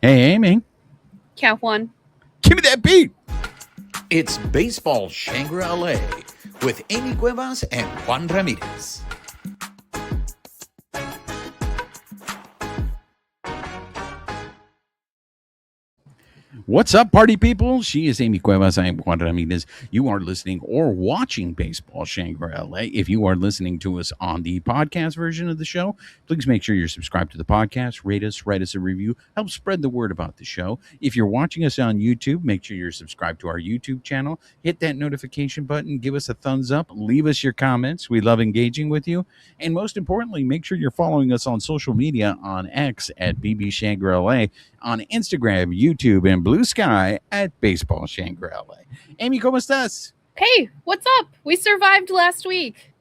Hey, Amie, Count Juan. give me that beat. It's Baseball Shangri-La with Amie Cuevas and Juan Ramirez. What's up, party people? She is Amie Cuevas. I am Juan Ramirez. You are listening or watching Baseball Shangri-La. If you are listening to us on the podcast version of the show, please make sure you're subscribed to the podcast, rate us, write us a review, help spread the word about the show. If you're watching us on YouTube, make sure you're subscribed to our YouTube channel, hit that notification button, give us a thumbs up, leave us your comments. We love engaging with you. And most importantly, make sure you're following us on social media on X at BB Shangri-La, on Instagram, YouTube, and Bluesky at Baseball Shangri-La. Amie, ¿cómo estás? Hey, what's up? We survived last week.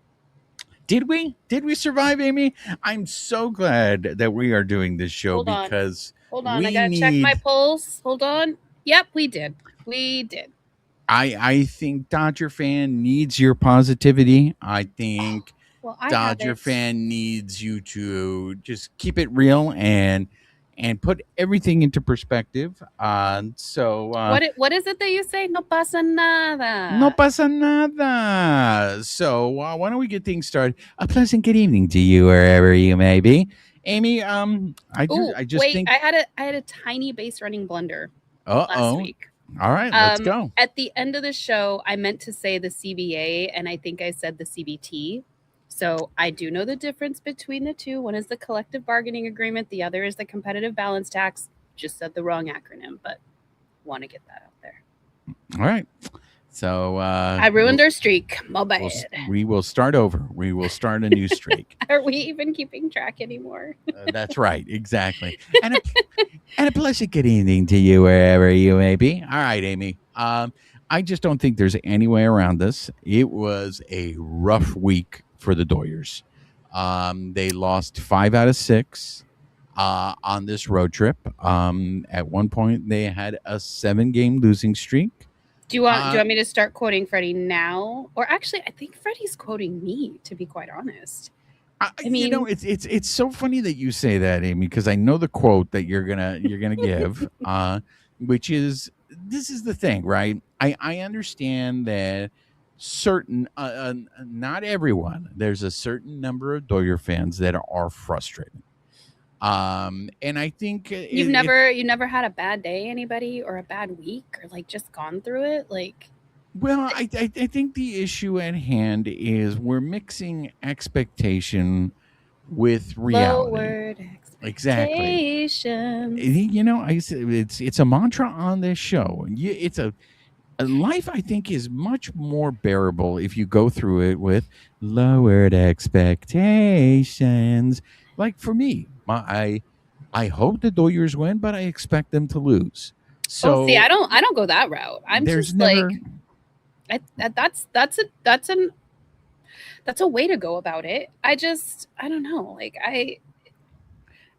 Did we? Did we survive, Amie? I'm so glad that we are doing this show because Hold on. we I gotta need. check my pulse. Hold on. Yep, we did. We did. I think Dodger fan needs your positivity. I think Well, I have Dodger it. fan needs you to just keep it real and put everything into perspective. What is it that you say? No pasa nada. No pasa nada. So why don't we get things started? A pleasant good evening to you wherever you may be, Amie. I just wait, think. I had a tiny base running blunder last week. All right, let's go. At the end of the show, I meant to say the CBA, and I think I said the CBT. So I do know the difference between the two. One is the collective bargaining agreement. The other is the competitive balance tax. Just said the wrong acronym, but want to get that out there. All right. So I ruined our streak. My bad. We will start over. We will start a new streak. Are we even keeping track anymore? That's right. Exactly. And a pleasant good evening to you wherever you may be. All right, Amie. I just don't think there's any way around this. It was a rough week for the Doyers. They lost 5 out of 6 on this road trip. At one point, they had a 7-game losing streak. Do you want me to start quoting Freddie now? Or actually, I think Freddie's quoting me, to be quite honest. I mean, it's so funny that you say that, Amie, because I know the quote that you're gonna give, which is, this is the thing, right? I understand that certain, not everyone. There's a certain number of Doyer fans that are frustrated. And I think you never had a bad day, anybody, or a bad week, or like just gone through it, like. Well, I think the issue at hand is we're mixing expectation with reality. Lowered expectations. Exactly. It's a mantra on this show. It's a life, I think, is much more bearable if you go through it with lowered expectations. Like for me, I hope the Doyers win, but I expect them to lose. So see, I don't go that route. I'm just never, like, that's a way to go about it. I don't know. Like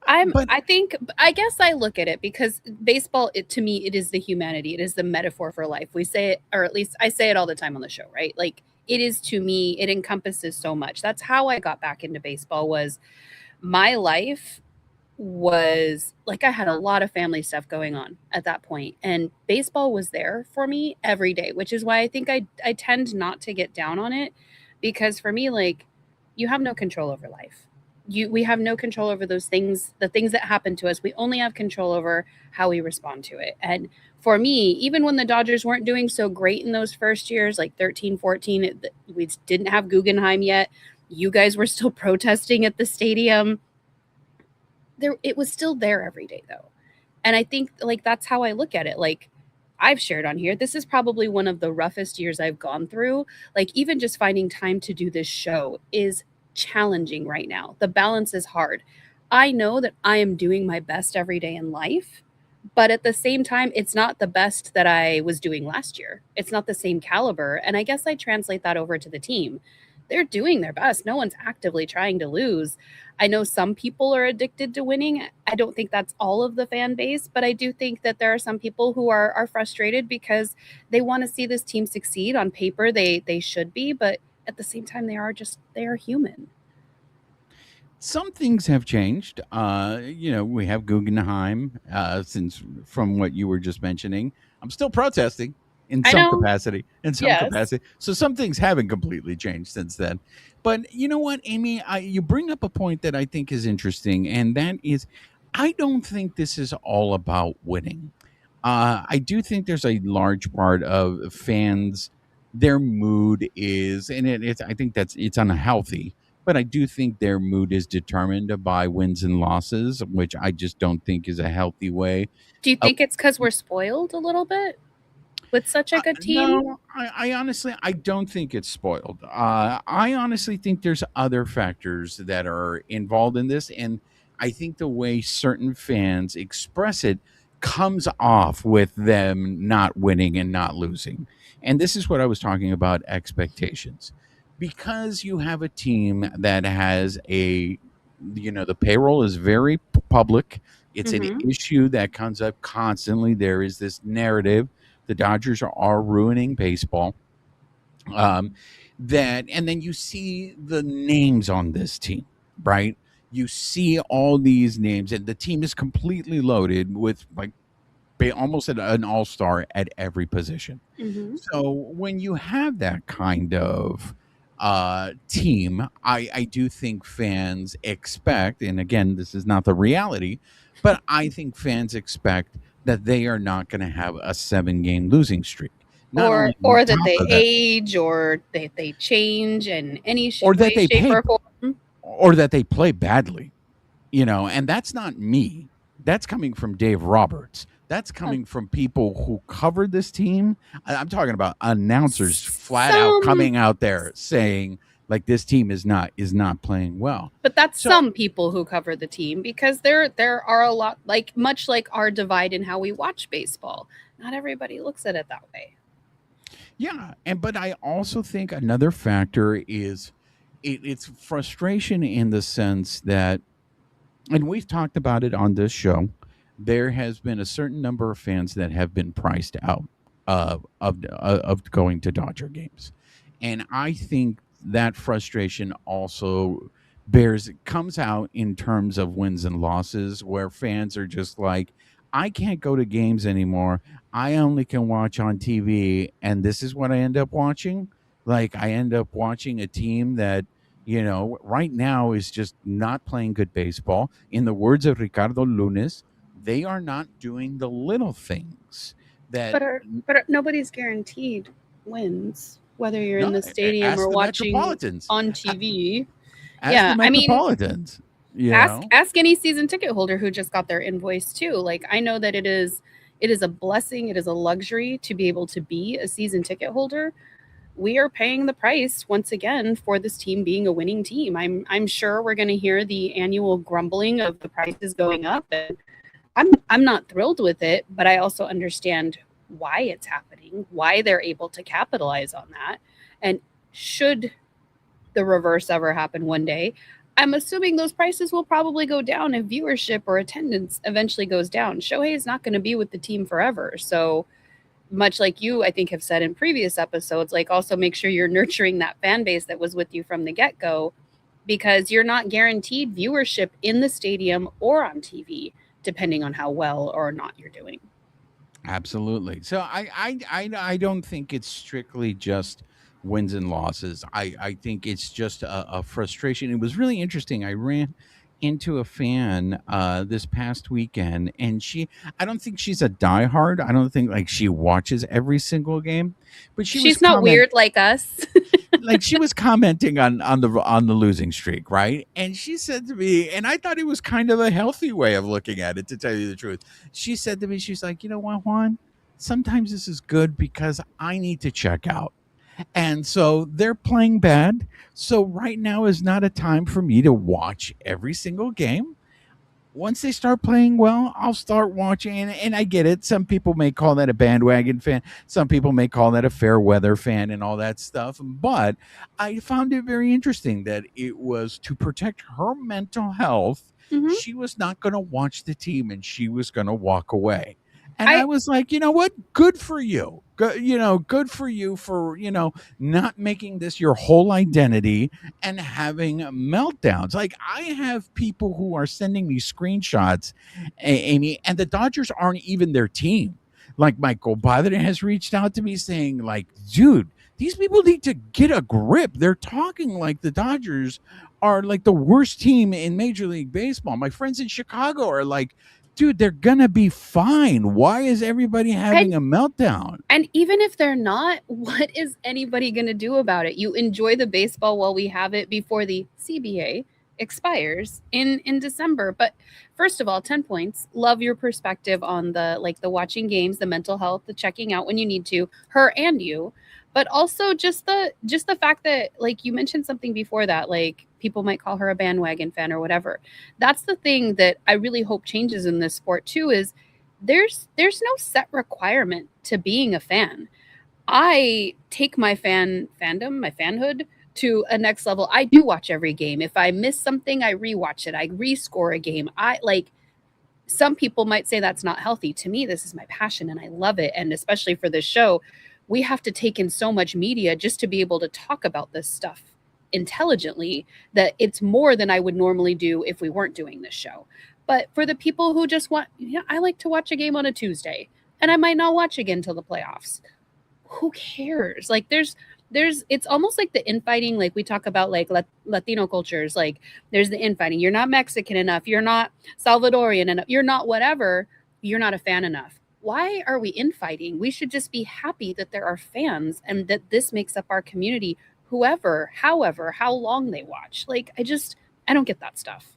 I guess I look at it because baseball, to me, it is the humanity. It is the metaphor for life. We say it, or at least I say it all the time on the show, right? Like it is, to me, it encompasses so much. That's how I got back into baseball. Was my life was like, I had a lot of family stuff going on at that point, and baseball was there for me every day, which is why I think I tend not to get down on it, because for me, like, you have no control over life. We have no control over those things, the things that happen to us. We only have control over how we respond to it. And for me, even when the Dodgers weren't doing so great in those first years, like 13, 14, we didn't have Guggenheim yet. You guys were still protesting at the stadium. It was still there every day, though. And I think, like, that's how I look at it. Like, I've shared on here, this is probably one of the roughest years I've gone through. Like, even just finding time to do this show is challenging right now. The balance is hard. I know that I am doing my best every day in life, but at the same time, it's not the best that I was doing last year. It's not the same caliber. And I guess I translate that over to the team. They're doing their best. No one's actively trying to lose. I know some people are addicted to winning. I don't think that's all of the fan base, but I do think that there are some people who are frustrated because they want to see this team succeed. On paper, they should be, but at the same time, they are human. some things have changed. We have Guggenheim since from what you were just mentioning. I'm still protesting in I some know. capacity. Yes. So some things haven't completely changed since then. But you know what, Amy? You bring up a point that I think is interesting, and that is, I don't think this is all about winning. I do think there's a large part of fans. Their mood is, and it's. I think it's unhealthy, but I do think their mood is determined by wins and losses, which I just don't think is a healthy way. Do you Uh, think it's because we're spoiled a little bit with such a good team? no, I honestly I don't think it's spoiled. I honestly think there's other factors that are involved in this, and I think the way certain fans express it comes off with them not winning and not losing. And this is what I was talking about, expectations. Because you have a team that has the payroll is very public. It's an Mm-hmm. issue that comes up constantly. There is this narrative the Dodgers are ruining baseball. Um, and then you see the names on this team, right? You see all these names, and the team is completely loaded with like almost an all-star at every position. Mm-hmm. So when you have that kind of team, I do think fans expect, and again, this is not the reality, but I think fans expect that they are not going to have a 7-game losing streak. Not Or only on that top they of that, age or they change in any or that way, they shape, pay, or form. or that they play badly. And that's not me. That's coming from Dave Roberts. That's Uh, coming from people who covered this team. I'm talking about announcers flat out Some, coming out there saying like this team is not playing well. but that's So some people who cover the team because there are a lot much like our divide in how we watch baseball. Not everybody looks at it that way. yeah, but I also think another factor is it's frustration in the sense that, and we've talked about it on this show, there has been a certain number of fans that have been priced out of going to Dodger games, and I think that frustration also comes out in terms of wins and losses, where fans are just like, I can't go to games anymore. I only can watch on TV, and this is what I end up watching. Like I end up watching a team that right now is just not playing good baseball. In the words of Ricardo Lunes, they are not doing the little things that Nobody's guaranteed wins whether you're in no, the stadium ask or the watching Metropolitans. on A- TV. Ask the Yeah, I mean, Metropolitans. You ask know, ask any season ticket holder who just got their invoice too. Like I know that it is a blessing, it is a luxury to be able to be a season ticket holder. We are paying the price once again for this team being a winning team. I'm sure we're going to hear the annual grumbling of the prices going up, and I'm not thrilled with it, but I also understand why it's happening, why they're able to capitalize on that. And should the reverse ever happen one day, I'm assuming those prices will probably go down if viewership or attendance eventually goes down. Shohei is not going to be with the team forever. So, much like you, I think, have said in previous episodes, like also make sure you're nurturing that fan base that was with you from the get go because you're not guaranteed viewership in the stadium or on TV, depending on how well or not you're doing. absolutely. So I don't think it's strictly just wins and losses. I think it's just a frustration. It was really interesting. I ran into a fan this past weekend, and I don't think she's a diehard. I don't think like she watches every single game, but she was She's not weird like us. like she was commenting on the losing streak, right? And she said to me, and I thought it was kind of a healthy way of looking at it, to tell you the truth. She said to me, she's like, you know what, Juan? Sometimes this is good because I need to check out. And so they're playing bad. So right now is not a time for me to watch every single game. Once they start playing well, I'll start watching. And I get it. Some people may call that a bandwagon fan. Some people may call that a fair weather fan and all that stuff. But I found it very interesting that it was to protect her mental health. Mhm. She was not going to watch the team and she was going to walk away. And I I was like, you know what? Good for you. good for you for, not making this your whole identity and having meltdowns. Like, I have people who are sending me screenshots, Amy, and the Dodgers aren't even their team. Like, my compadre has reached out to me saying, like, dude, these people need to get a grip. They're talking like the Dodgers are like the worst team in Major League Baseball. My friends in Chicago are like, dude, they're gonna be fine. Why is everybody having a meltdown? And even if they're not, what is anybody going to do about it? You enjoy the baseball while we have it before the CBA expires in December. But first of all, 10 points. Love your perspective on the watching games, the mental health, the checking out when you need to, her and you. But also just the fact that, like, you mentioned something before that, like, people might call her a bandwagon fan or whatever. That's the thing that I really hope changes in this sport too, is there's no set requirement to being a fan. I take my fandom, my fanhood to a next level. I do watch every game. If I miss something, I rewatch it. I rescore a game. Some people might say that's not healthy. To me, this is my passion and I love it. And especially for this show, we have to take in so much media just to be able to talk about this stuff intelligently, that it's more than I would normally do if we weren't doing this show. But for the people who just want, I like to watch a game on a Tuesday and I might not watch again till the playoffs. Who cares? Like, it's almost like the infighting. Like, we talk about like Latino cultures, like there's the infighting. You're not Mexican enough. You're not Salvadorian enough. You're not whatever. You're not a fan enough. Why are we infighting? We should just be happy that there are fans and that this makes up our community, however, how long they watch. Like, I don't get that stuff.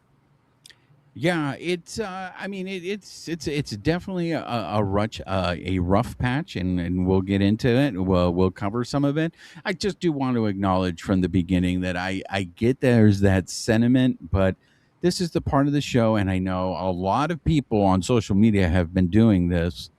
Yeah, it's. I mean, it's definitely a rough patch, and we'll get into it. We'll cover some of it. I just do want to acknowledge from the beginning that I get there's that sentiment, but this is the part of the show, and I know a lot of people on social media have been doing this,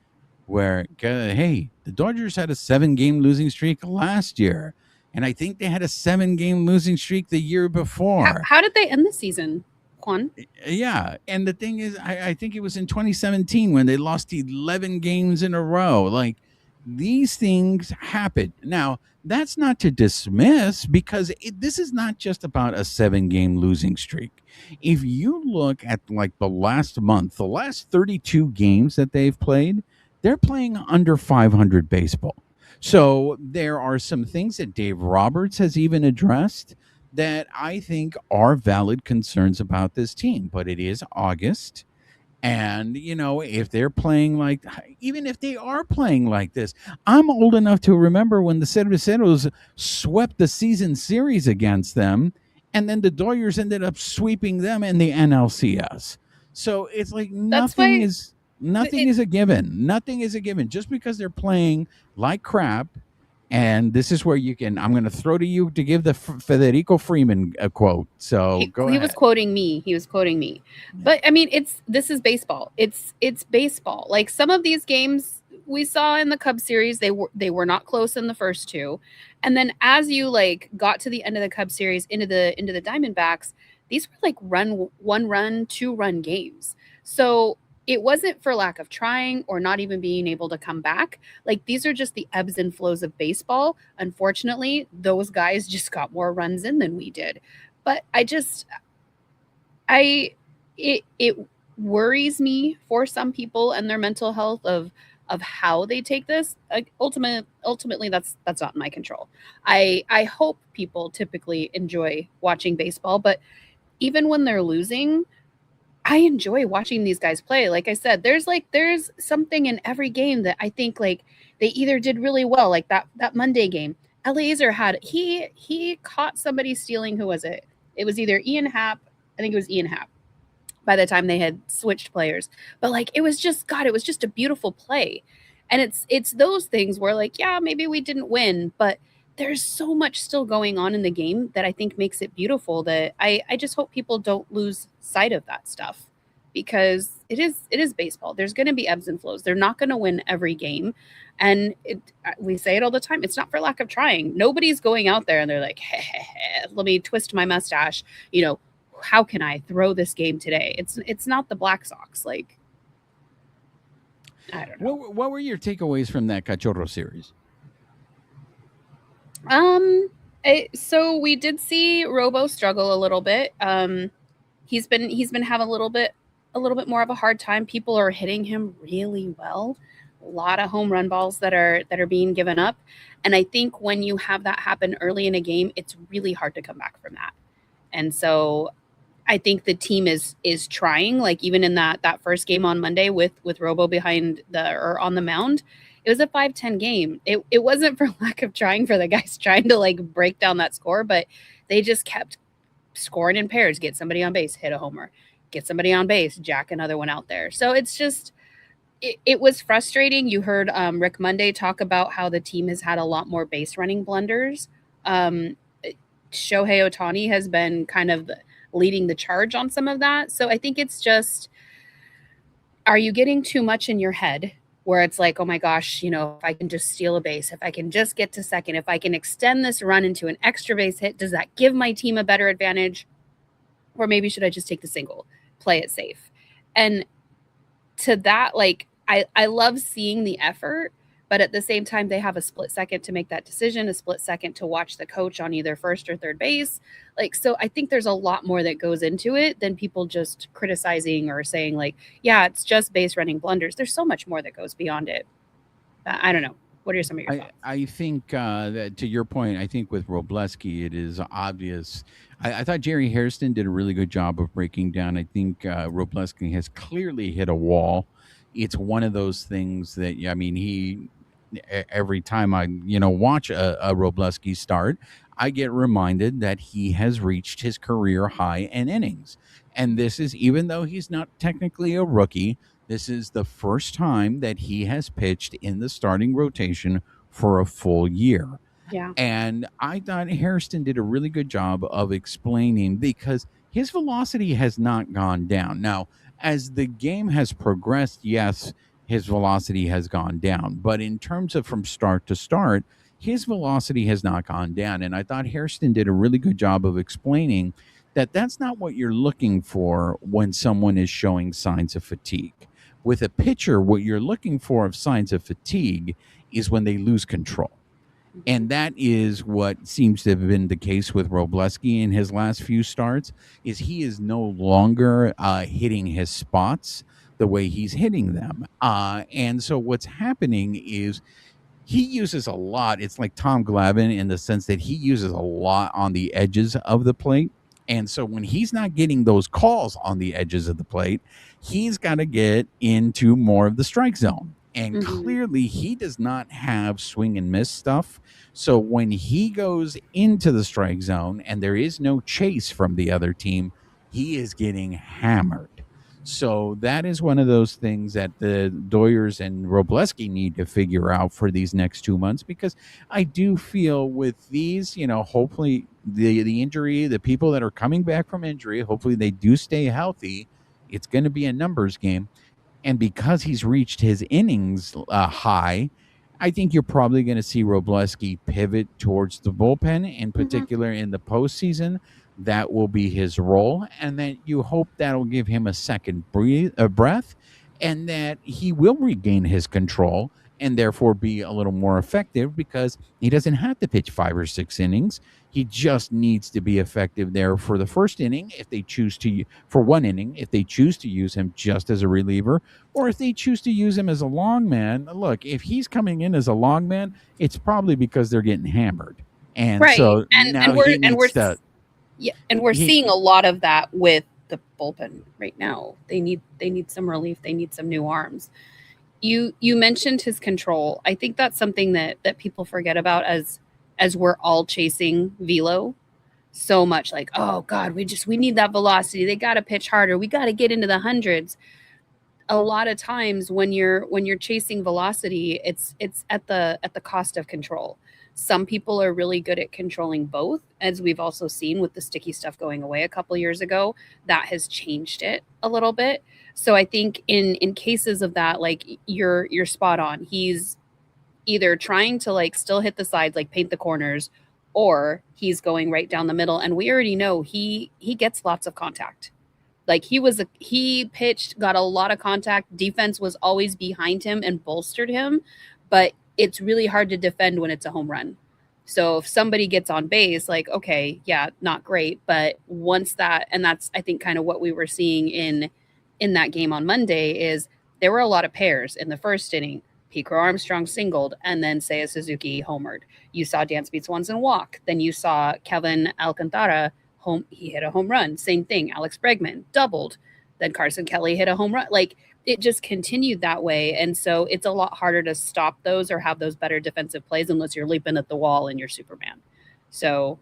where hey, the Dodgers had a 7-game losing streak last year, and I think they had a 7-game losing streak the year before. How did they end the season, Juan? Yeah, and the thing is, I think it was in 2017 when they lost 11 games in a row. Like, these things happen. Now, that's not to dismiss, because this is not just about a 7-game losing streak. If you look at like the last month, the last 32 games that they've played, they're playing under 500 baseball. So there are some things that Dave Roberts has even addressed that I think are valid concerns about this team. But it is August. And, if they're playing like, even if they are playing like this, I'm old enough to remember when the Cerveceros swept the season series against them. And then the Dodgers ended up sweeping them in the NLCS. So it's like nothing is a given. Nothing is a given. Just because they're playing like crap. And this is where I'm going to throw to you to give the Federico Freeman a quote. So go ahead. He was quoting me. But I mean, this is baseball. It's baseball. Like, some of these games we saw in the Cubs series, they were not close in the first two. And then as you like got to the end of the Cubs series into the Diamondbacks, these were like 1-run, 2-run games. So it wasn't for lack of trying or not even being able to come back. Like, these are just the ebbs and flows of baseball. Unfortunately, those guys just got more runs in than we did. But it worries me for some people and their mental health of how they take this. Like, ultimately, that's not in my control. I hope people typically enjoy watching baseball, but even when they're losing, I enjoy watching these guys play. Like I said, there's something in every game that I think, like, they either did really well, like that Monday game. Eliezer he caught somebody stealing. Who was it? It was either Ian Happ. I think it was Ian Happ by the time they had switched players. But like, it was just a beautiful play. And it's those things where, like, yeah, maybe we didn't win, but there's so much still going on in the game that I think makes it beautiful, that I just hope people don't lose sight of that stuff, because it is baseball. There's going to be ebbs and flows. They're not going to win every game. And we say it all the time. It's not for lack of trying. Nobody's going out there and they're like, hey, let me twist my mustache. How can I throw this game today? It's not the Black Sox. Like, I don't know. What were your takeaways from that Cachorro series? So we did see Robo struggle a little bit. He's been having a little bit more of a hard time. People are hitting him really well. A lot of home run balls that are being given up. And I think when you have that happen early in a game, it's really hard to come back from that. And so I think the team is trying, like even in that first game on Monday with Robo behind the or on the mound, it was a 5-10 game. It wasn't for lack of trying for the guys trying to like break down that score, but they just kept scoring in pairs, get somebody on base, hit a homer, get somebody on base, jack another one out there. So it's just it was frustrating. You heard Rick Monday talk about how the team has had a lot more base running blunders. Um, Shohei Ohtani has been kind of leading the charge on some of that. So I think it's just, are you getting too much in your head where it's like, oh my gosh, if I can just steal a base, if I can just get to second, if I can extend this run into an extra base hit, does that give my team a better advantage? Or maybe should I just take the single, play it safe? And to that, like, I love seeing the effort, but at the same time, they have a split second to make that decision, a split second to watch the coach on either first or third base. Like, so I think there's a lot more that goes into it than people just criticizing or saying like, yeah, it's just base running blunders. There's so much more that goes beyond it. I don't know. What are some of your thoughts? I think that to your point, I think with Robleski, it is obvious. I thought Jerry Hairston did a really good job of breaking down. I think Robleski has clearly hit a wall. It's one of those things that, I mean, every time I, watch a Robleski start, I get reminded that he has reached his career high in innings. And this is, even though he's not technically a rookie, this is the first time that he has pitched in the starting rotation for a full year. Yeah. And I thought Hairston did a really good job of explaining, because his velocity has not gone down. Now, as the game has progressed, yes, his velocity has gone down. But in terms of from start to start, his velocity has not gone down. And I thought Hairston did a really good job of explaining that that's not what you're looking for when someone is showing signs of fatigue. With a pitcher, what you're looking for of signs of fatigue is when they lose control. And that is what seems to have been the case with Robleski in his last few starts, is he is no longer hitting his spots the way he's hitting them. And so what's happening is he uses a lot. It's like Tom Glavine in the sense that he uses a lot on the edges of the plate. And so when he's not getting those calls on the edges of the plate, he's got to get into more of the strike zone. And clearly he does not have swing and miss stuff. So when he goes into the strike zone and there is no chase from the other team, he is getting hammered. So that is one of those things that the Doyers and Robleski need to figure out for these next 2 months, because I do feel with these, hopefully the injury, the people that are coming back from injury, hopefully they do stay healthy. It's going to be a numbers game. And because he's reached his innings high, I think you're probably going to see Robleski pivot towards the bullpen, in particular in the postseason. That will be his role. And then you hope that'll give him a second breath, and that he will regain his control and therefore be a little more effective, because he doesn't have to pitch 5 or 6 innings. He just needs to be effective there for the first inning, if they choose to, for 1 inning, if they choose to use him just as a reliever, or if they choose to use him as a long man. Look, if he's coming in as a long man, it's probably because they're getting hammered. And right. So now he needs to. Yeah, and we're seeing a lot of that with the bullpen right now. They need some relief. They need some new arms. You mentioned his control. I think that's something that people forget about as we're all chasing velo so much. Like, oh God, we need that velocity. They got to pitch harder. We got to get into the hundreds. A lot of times when you're chasing velocity, it's at the cost of control. Some people are really good at controlling both, as we've also seen with the sticky stuff going away a couple years ago. That has changed it a little bit. So I think in cases of that, like you're spot on. He's either trying to like still hit the sides, like paint the corners, or he's going right down the middle. And we already know he gets lots of contact. Like he pitched, got a lot of contact. Defense was always behind him and bolstered him, but it's really hard to defend when it's a home run. So if somebody gets on base, like, okay, yeah, not great, but once that, and that's I think kind of what we were seeing in that game on Monday, is there were a lot of pairs in the first inning. Picro Armstrong singled, and then Seiya Suzuki homered. You saw Dansby Swanson walk. Then you saw Kevin Alcantara he hit a home run. Same thing. Alex Bregman doubled. Then Carson Kelly hit a home run. Like, it just continued that way. And so it's a lot harder to stop those or have those better defensive plays unless you're leaping at the wall and you're Superman. So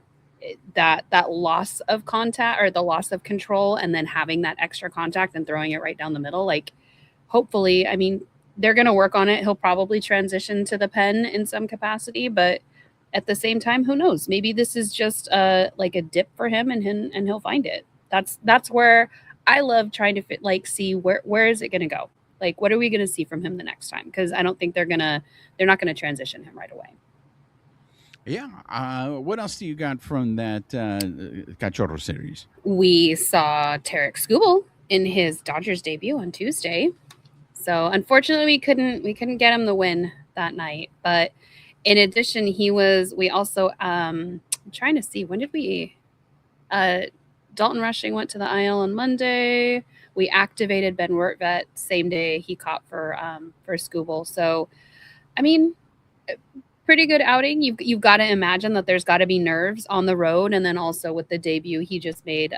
that loss of contact, or the loss of control, and then having that extra contact and throwing it right down the middle, like, hopefully, I mean, they're going to work on it. He'll probably transition to the pen in some capacity, but at the same time, who knows? Maybe this is just like a dip for him, and he'll find it. That's where I love trying to see where is it going to go? Like, what are we going to see from him the next time? Because I don't think they're not going to transition him right away. Yeah. What else do you got from that Cachorro series? We saw Tarik Skubal in his Dodgers debut on Tuesday. So unfortunately, we couldn't get him the win that night. But in addition, we also I'm trying to see, when did we Dalton Rushing went to the IL on Monday. We activated Ben Wertvet same day he caught for Skubal. So, I mean, pretty good outing. You've got to imagine that there's got to be nerves on the road, and then also with the debut he just made.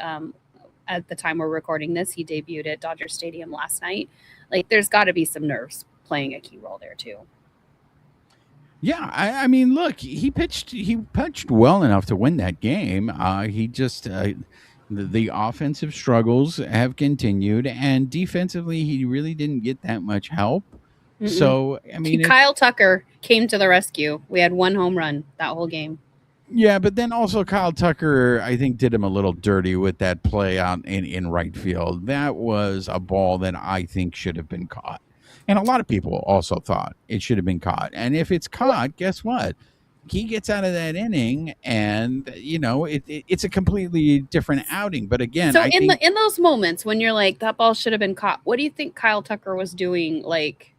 At the time we're recording this, he debuted at Dodger Stadium last night. Like, there's got to be some nerves playing a key role there too. Yeah, I mean, look, he pitched well enough to win that game. He just the offensive struggles have continued, and defensively, he really didn't get that much help. Mm-mm. So, I mean, Kyle Tucker came to the rescue. We had one home run that whole game. Yeah, but then also Kyle Tucker, I think, did him a little dirty with that play out in right field. That was a ball that I think should have been caught. And a lot of people also thought it should have been caught. And if it's caught, guess what? He gets out of that inning, and it's a completely different outing. But again, so in those moments when you're like, that ball should have been caught, what do you think Kyle Tucker was doing? Like,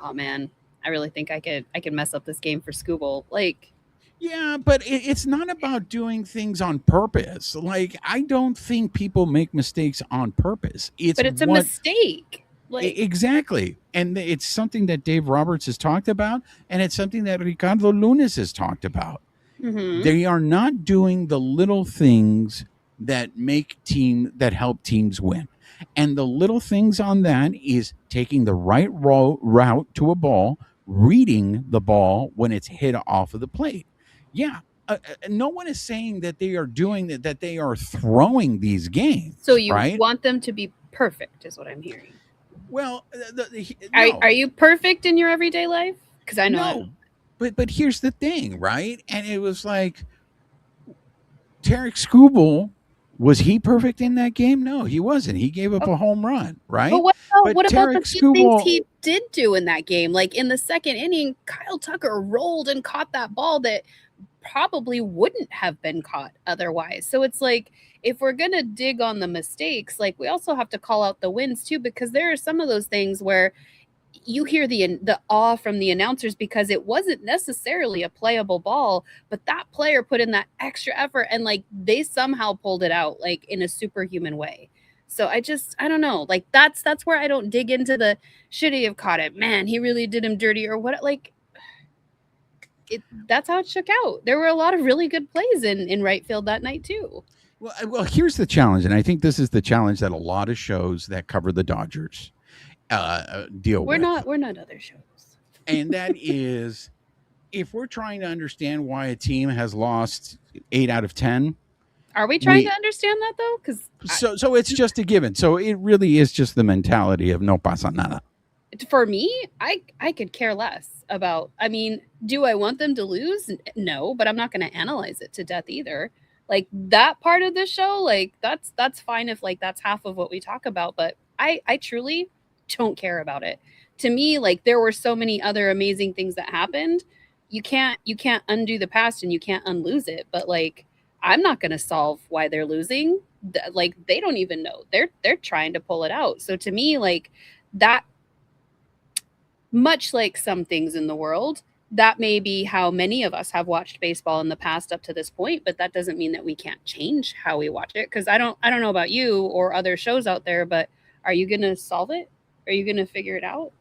oh man, I really think I could mess up this game for Skubal. Like, yeah, but it's not about doing things on purpose. Like, I don't think people make mistakes on purpose. But it's a mistake. Like, exactly. And it's something that Dave Roberts has talked about, and it's something that Ricardo Lunes has talked about. Mm-hmm. They are not doing the little things that help teams win. And the little things on that is taking the right route to a ball, reading the ball when it's hit off of the plate. Yeah, no one is saying that they are doing that they are throwing these games. So you want them to be perfect, is what I'm hearing. Well, no. Are you perfect in your everyday life? Because I know. No, but here's the thing, right? And it was like, Tarik Skubal, was he perfect in that game? No, he wasn't. He gave up a home run, right? But what about the few things he did do in that game? Like, in the second inning, Kyle Tucker rolled and caught that ball that probably wouldn't have been caught otherwise. So it's like, if we're going to dig on the mistakes, like, we also have to call out the wins too, because there are some of those things where you hear the awe from the announcers because it wasn't necessarily a playable ball, but that player put in that extra effort and, like, they somehow pulled it out, like, in a superhuman way. So I don't know. Like, that's where I don't dig into the, should he have caught it? Man, he really did him dirty, or what? Like, that's how it shook out. There were a lot of really good plays in right field that night too. Well, here's the challenge, and I think this is the challenge that a lot of shows that cover the Dodgers deal with. We're not other shows. And that is, if we're trying to understand why a team has lost 8 out of 10. Are we trying to understand that though? Because so it's just a given. So it really is just the mentality of no pasa nada. For me, I could care less about. I mean, do I want them to lose? No, but I'm not going to analyze it to death either. Like, that part of the show, like, that's fine if, like, that's half of what we talk about, but I truly don't care about it. To me, like, there were so many other amazing things that happened. You can't undo the past and you can't unlose it, but, like, I'm not going to solve why they're losing. Like they don't even know. They're trying to pull it out. So to me, like that, much like some things in the world, that may be how many of us have watched baseball in the past up to this point, but that doesn't mean that we can't change how we watch it. Because I don't know about you or other shows out there, but are you going to solve it? Are you going to figure it out?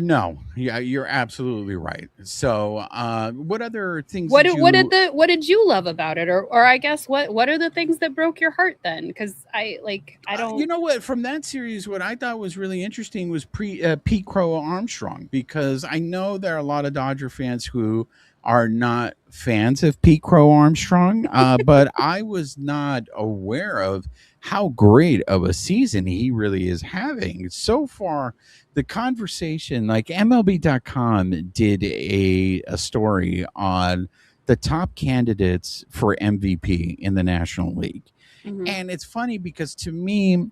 No, yeah, you're absolutely right. So, what other things What did did, what you? did the what did you love about it, or I guess what are the things that broke your heart then? Because I You don't. know what? From that series, what I thought was really interesting was Pete Crow Armstrong, because I know there are a lot of Dodger fans who are not fans of Pete Crow Armstrong, but I was not aware of how great of a season he really is having so far. The conversation, like MLB.com did a story on the top candidates for MVP in the National League. Mhm. And it's funny because to me,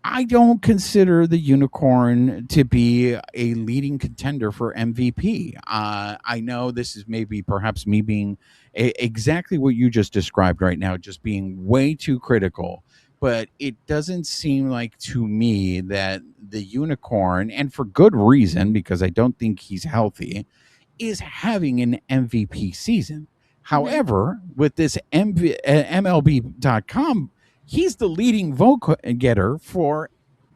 I don't consider the unicorn to be a leading contender for MVP. I know this is maybe perhaps me being exactly what you just described right now, just being way too critical. But it doesn't seem like to me that the unicorn, and for good reason, because I don't think he's healthy, is having an MVP season. Mhm. However, with this MLB.com, he's the leading vote getter for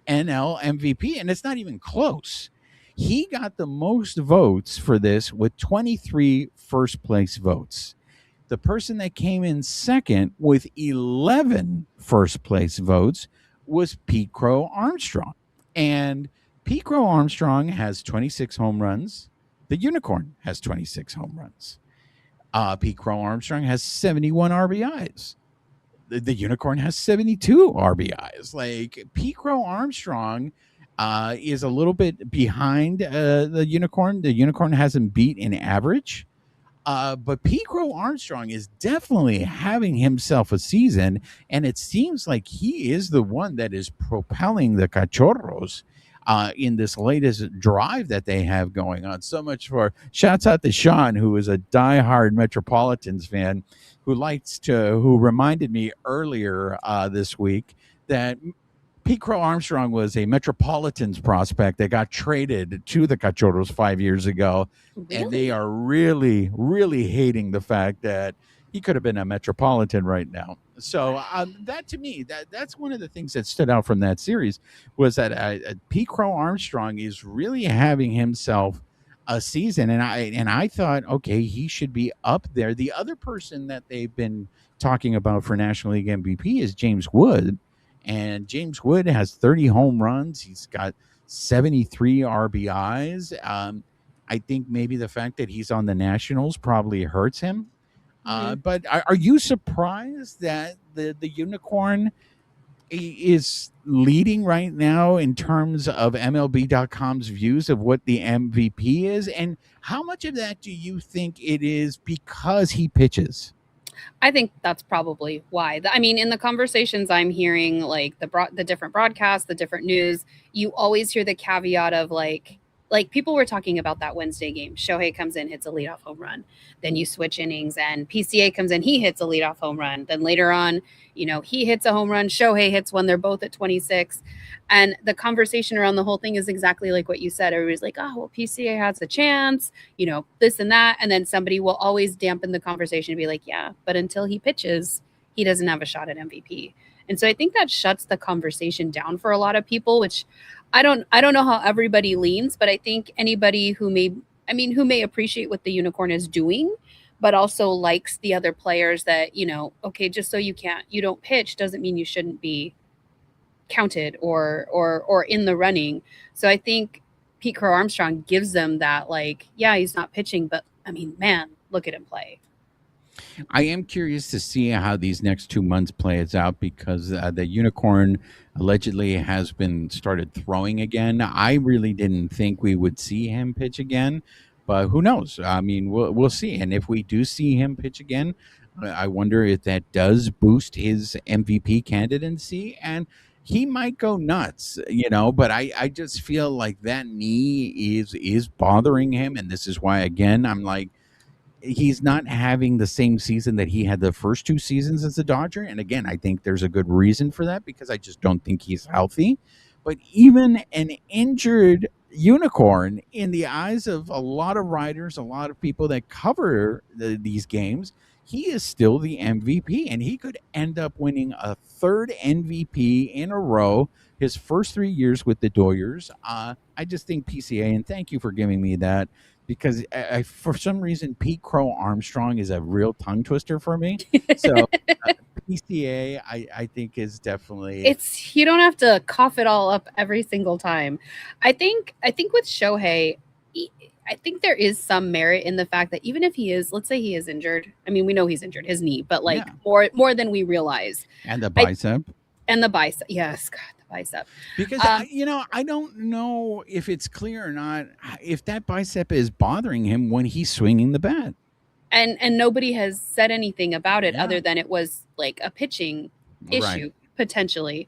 NL MVP, and it's not even close. He got the most votes for this with 23 first place votes. The person that came in second with 11 first place votes was Pete Crow Armstrong. And Pete Crow Armstrong has 26 home runs. The Unicorn has 26 home runs. Pete Crow Armstrong has 71 RBIs. The Unicorn has 72 RBIs. Like Pete Crow Armstrong is a little bit behind the Unicorn. The Unicorn hasn't beat in average. But Pete Crow Armstrong is definitely having himself a season, and it seems like he is the one that is propelling the Cachorros in this latest drive that they have going on. So much for shouts out to Sean, who is a diehard Metropolitans fan, who reminded me earlier this week that Pete Crow Armstrong was a Metropolitans prospect that got traded to the Cachorros 5 years ago, and they Really? are really, really hating the fact that he could have been a Metropolitan right now. So that to me, that's one of the things that stood out from that series was that Pete Crow Armstrong is really having himself a season, and I thought, okay, he should be up there. The other person that they've been talking about for National League MVP is James Wood, and James Wood has 30 home runs. He's got 73 RBIs. I think maybe the fact that he's on the Nationals probably hurts him. Mhm. But are you surprised that the Unicorn is leading right now in terms of MLB.com's views of what the MVP is? And how much of that do you think it is because he pitches? I think that's probably why. I mean, in the conversations I'm hearing, like the different broadcasts, the different news, you always hear the caveat of like people were talking about that Wednesday game. Shohei comes in, hits a leadoff home run. Then you switch innings, and PCA comes in, he hits a leadoff home run. Then later on, he hits a home run. Shohei hits one. They're both at 26. And the conversation around the whole thing is exactly like what you said. Everybody's like, oh, well, PCA has a chance, this and that. And then somebody will always dampen the conversation and be like, yeah, but until he pitches, he doesn't have a shot at MVP. And so I think that shuts the conversation down for a lot of people, which I don't know how everybody leans, but I think anybody who may appreciate what the unicorn is doing, but also likes the other players that, okay, just so you don't pitch doesn't mean you shouldn't be counted or in the running. So I think Pete Crow Armstrong gives them that, like, yeah, he's not pitching, but I mean, man, look at him play. I am curious to see how these next 2 months plays out because the unicorn allegedly has been started throwing again. I really didn't think we would see him pitch again, but who knows? I mean, we'll see. And if we do see him pitch again, I wonder if that does boost his MVP candidacy, and he might go nuts, But I just feel like that knee is bothering him, and this is why again I'm like he's not having the same season that he had the first 2 seasons as a Dodger. And again, I think there's a good reason for that because I just don't think he's healthy. But even an injured unicorn in the eyes of a lot of writers, a lot of people that cover these games, he is still the MVP, and he could end up winning a third MVP in a row his first 3 years with the Doyers. I just think PCA, and thank you for giving me that, because for some reason Pete Crow Armstrong is a real tongue twister for me. So PCA, I think is definitely It's you don't have to cough it all up every single time. I think with Shohei, I think there is some merit in the fact that even if he is, let's say he is injured. I mean, we know he's injured, his knee, but like more than we realize. And the bicep. And the bicep. Yes, God, the bicep. Because I don't know if it's clear or not if that bicep is bothering him when he's swinging the bat. And nobody has said anything about it other than it was like a pitching issue potentially.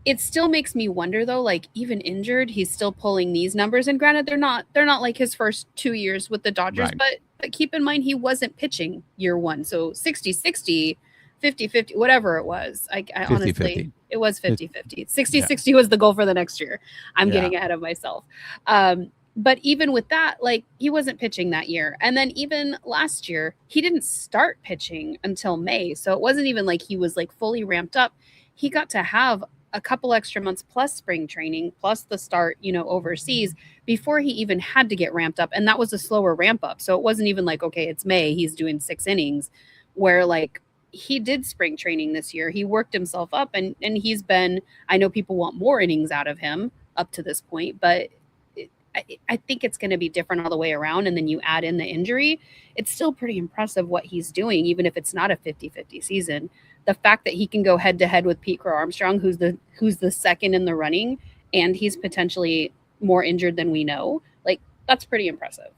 It still makes me wonder though, like even injured, he's still pulling these numbers. And granted, they're not like his first 2 years with the Dodgers, but keep in mind he wasn't pitching year one. So 60-60, 50-50, whatever it was. I honestly 50-50. It was 50-50. 60-60 was the goal for the next year. I'm getting ahead of myself. But even with that, like he wasn't pitching that year. And then even last year, he didn't start pitching until May. So it wasn't even like he was like fully ramped up. He got to have a couple extra months plus spring training, plus the start, overseas before he even had to get ramped up. And that was a slower ramp up. So it wasn't even like, okay, it's May, he's doing 6 innings, where like he did spring training this year. He worked himself up and he's been, I know people want more innings out of him up to this point, but I think it's going to be different all the way around. And then you add in the injury, it's still pretty impressive what he's doing, even if it's not a 50-50 season. The fact that he can go head to head with Pete Crow Armstrong, who's the second in the running, and he's potentially more injured than we know, like that's pretty impressive.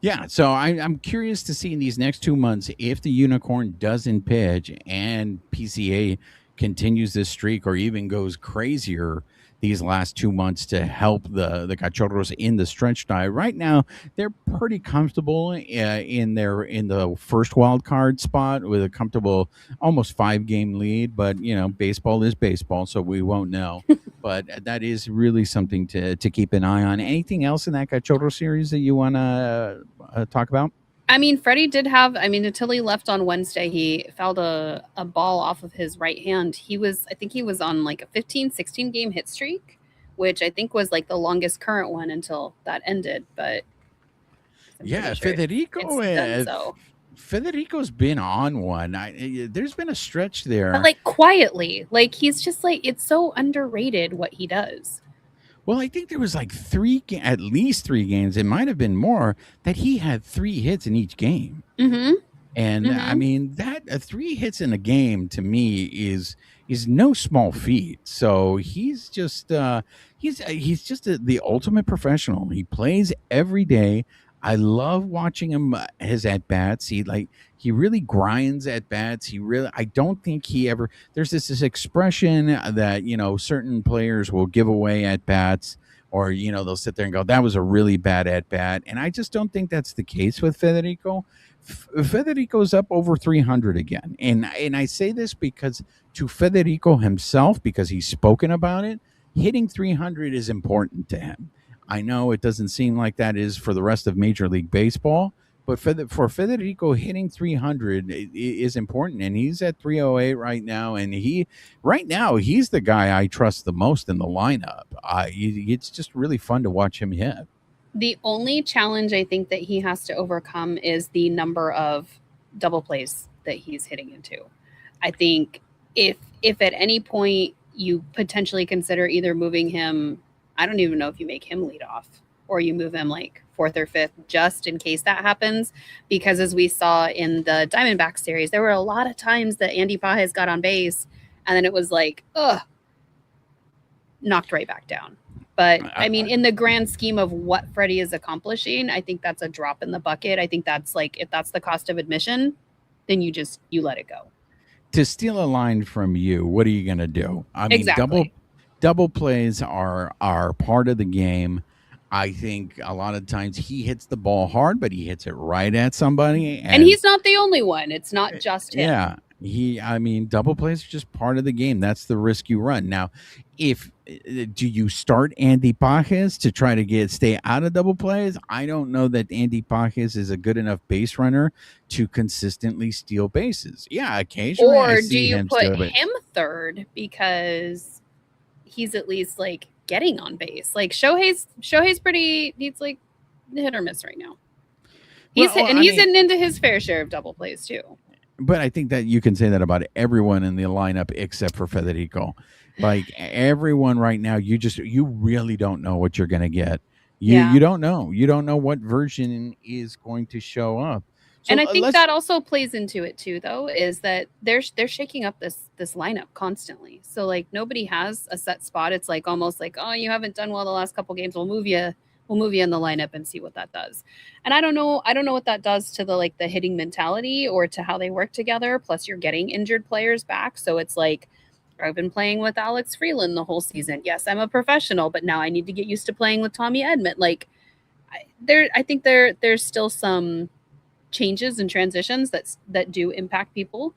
Yeah, so I'm curious to see in these next 2 months if the unicorn doesn't pitch and PCA continues this streak or even goes crazier these last 2 months to help the Cachorros in the stretch tie. Right now, they're pretty comfortable in the first wild card spot with a comfortable almost 5-game lead. But baseball is baseball, so we won't know. But that is really something to keep an eye on. Anything else in that Cachorro series that you want to talk about? I mean, Freddie did have, until he left on Wednesday, he fouled a ball off of his right hand. I think he was on like a 15, 16 game hit streak, which I think was like the longest current one until that ended. But yeah, sure Federico's been on one. There's been a stretch there. But like quietly, like he's just like, it's so underrated what he does. Well, I think there was like at least 3 games. It might have been more that he had 3 hits in each game. Mm-hmm. And I mean that 3 hits in a game to me is no small feat. So he's just he's just the ultimate professional. He plays every day. I love watching him his at bats. He really grinds at bats. I don't think he ever. There's this expression that certain players will give away at bats, or they'll sit there and go, "That was a really bad at bat," and I just don't think that's the case with Federico. Federico's up over 300 again, and I say this because to Federico himself, because he's spoken about it, hitting 300 is important to him. I know it doesn't seem like that is for the rest of Major League Baseball, but for Federico, hitting 300 is important, and he's at 308 right now. And he's the guy I trust the most in the lineup. It's just really fun to watch him hit. The only challenge I think that he has to overcome is the number of double plays that he's hitting into. I think if at any point you potentially consider either moving him, I don't even know if you make him lead off or you move him like 4th or 5th just in case that happens. Because as we saw in the Diamondback series, there were a lot of times that Andy Pages got on base and then it was like, knocked right back down. But I mean, in the grand scheme of what Freddie is accomplishing, I think that's a drop in the bucket. I think that's like, if that's the cost of admission, then you let it go. To steal a line from you, what are you going to do? I mean, exactly. Double plays are part of the game. I think a lot of times he hits the ball hard, but he hits it right at somebody. And he's not the only one. It's not just him. Yeah, I mean, double plays are just part of the game. That's the risk you run. Now, if do you start Andy Pages to try to stay out of double plays? I don't know that Andy Pages is a good enough base runner to consistently steal bases. Yeah, occasionally I Or do see you him put steal, but him third because he's at least like getting on base? Like Shohei's pretty, he's like hit or miss right now. He's hitting into his fair share of double plays too. But I think that you can say that about everyone in the lineup except for Federico. Like everyone right now, you really don't know what you're going to get. You don't know. You don't know what version is going to show up. So and I think that also plays into it too, though, is that they're shaking up this lineup constantly. So like nobody has a set spot. It's like almost like, oh, you haven't done well the last couple games. We'll move you in the lineup and see what that does. And I don't know what that does to the hitting mentality or to how they work together. Plus, you're getting injured players back, so it's like I've been playing with Alex Freeland the whole season. Yes, I'm a professional, but now I need to get used to playing with Tommy Edman. Like I think there's still some changes and transitions that do impact people.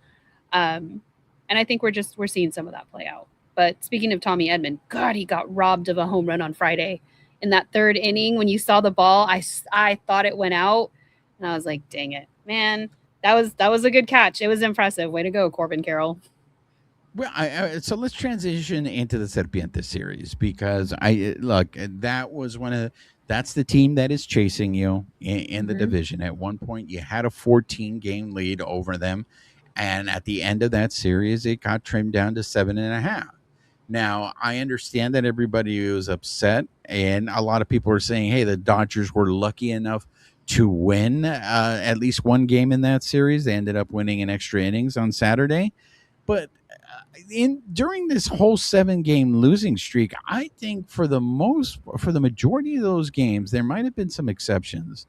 And I think we're seeing some of that play out. But speaking of Tommy Edman, God, he got robbed of a home run on Friday in that third inning. When you saw the ball, I thought it went out, and I was like, dang it, man. That was a good catch. It was impressive. Way to go, Corbin Carroll. Well, so let's transition into the Serpientes series because that's the team that is chasing you in the division. At one point, you had a 14-game lead over them, and at the end of that series, it got trimmed down to 7.5. Now, I understand that everybody was upset, and a lot of people are saying, "Hey, the Dodgers were lucky enough to win at least one game in that series. They ended up winning in extra innings on Saturday." But during this whole 7-game losing streak, I think for the majority of those games, there might have been some exceptions.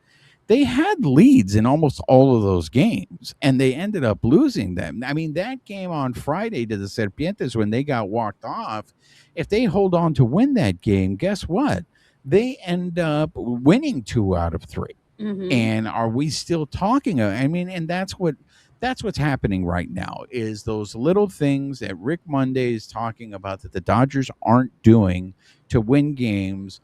They had leads in almost all of those games, and they ended up losing them. I mean, that game on Friday to the Serpientes when they got walked off, if they hold on to win that game, guess what? They end up winning 2 out of 3. Mm-hmm. And are we still talking? I mean, and that's what's happening right now is those little things that Rick Monday is talking about that the Dodgers aren't doing to win games.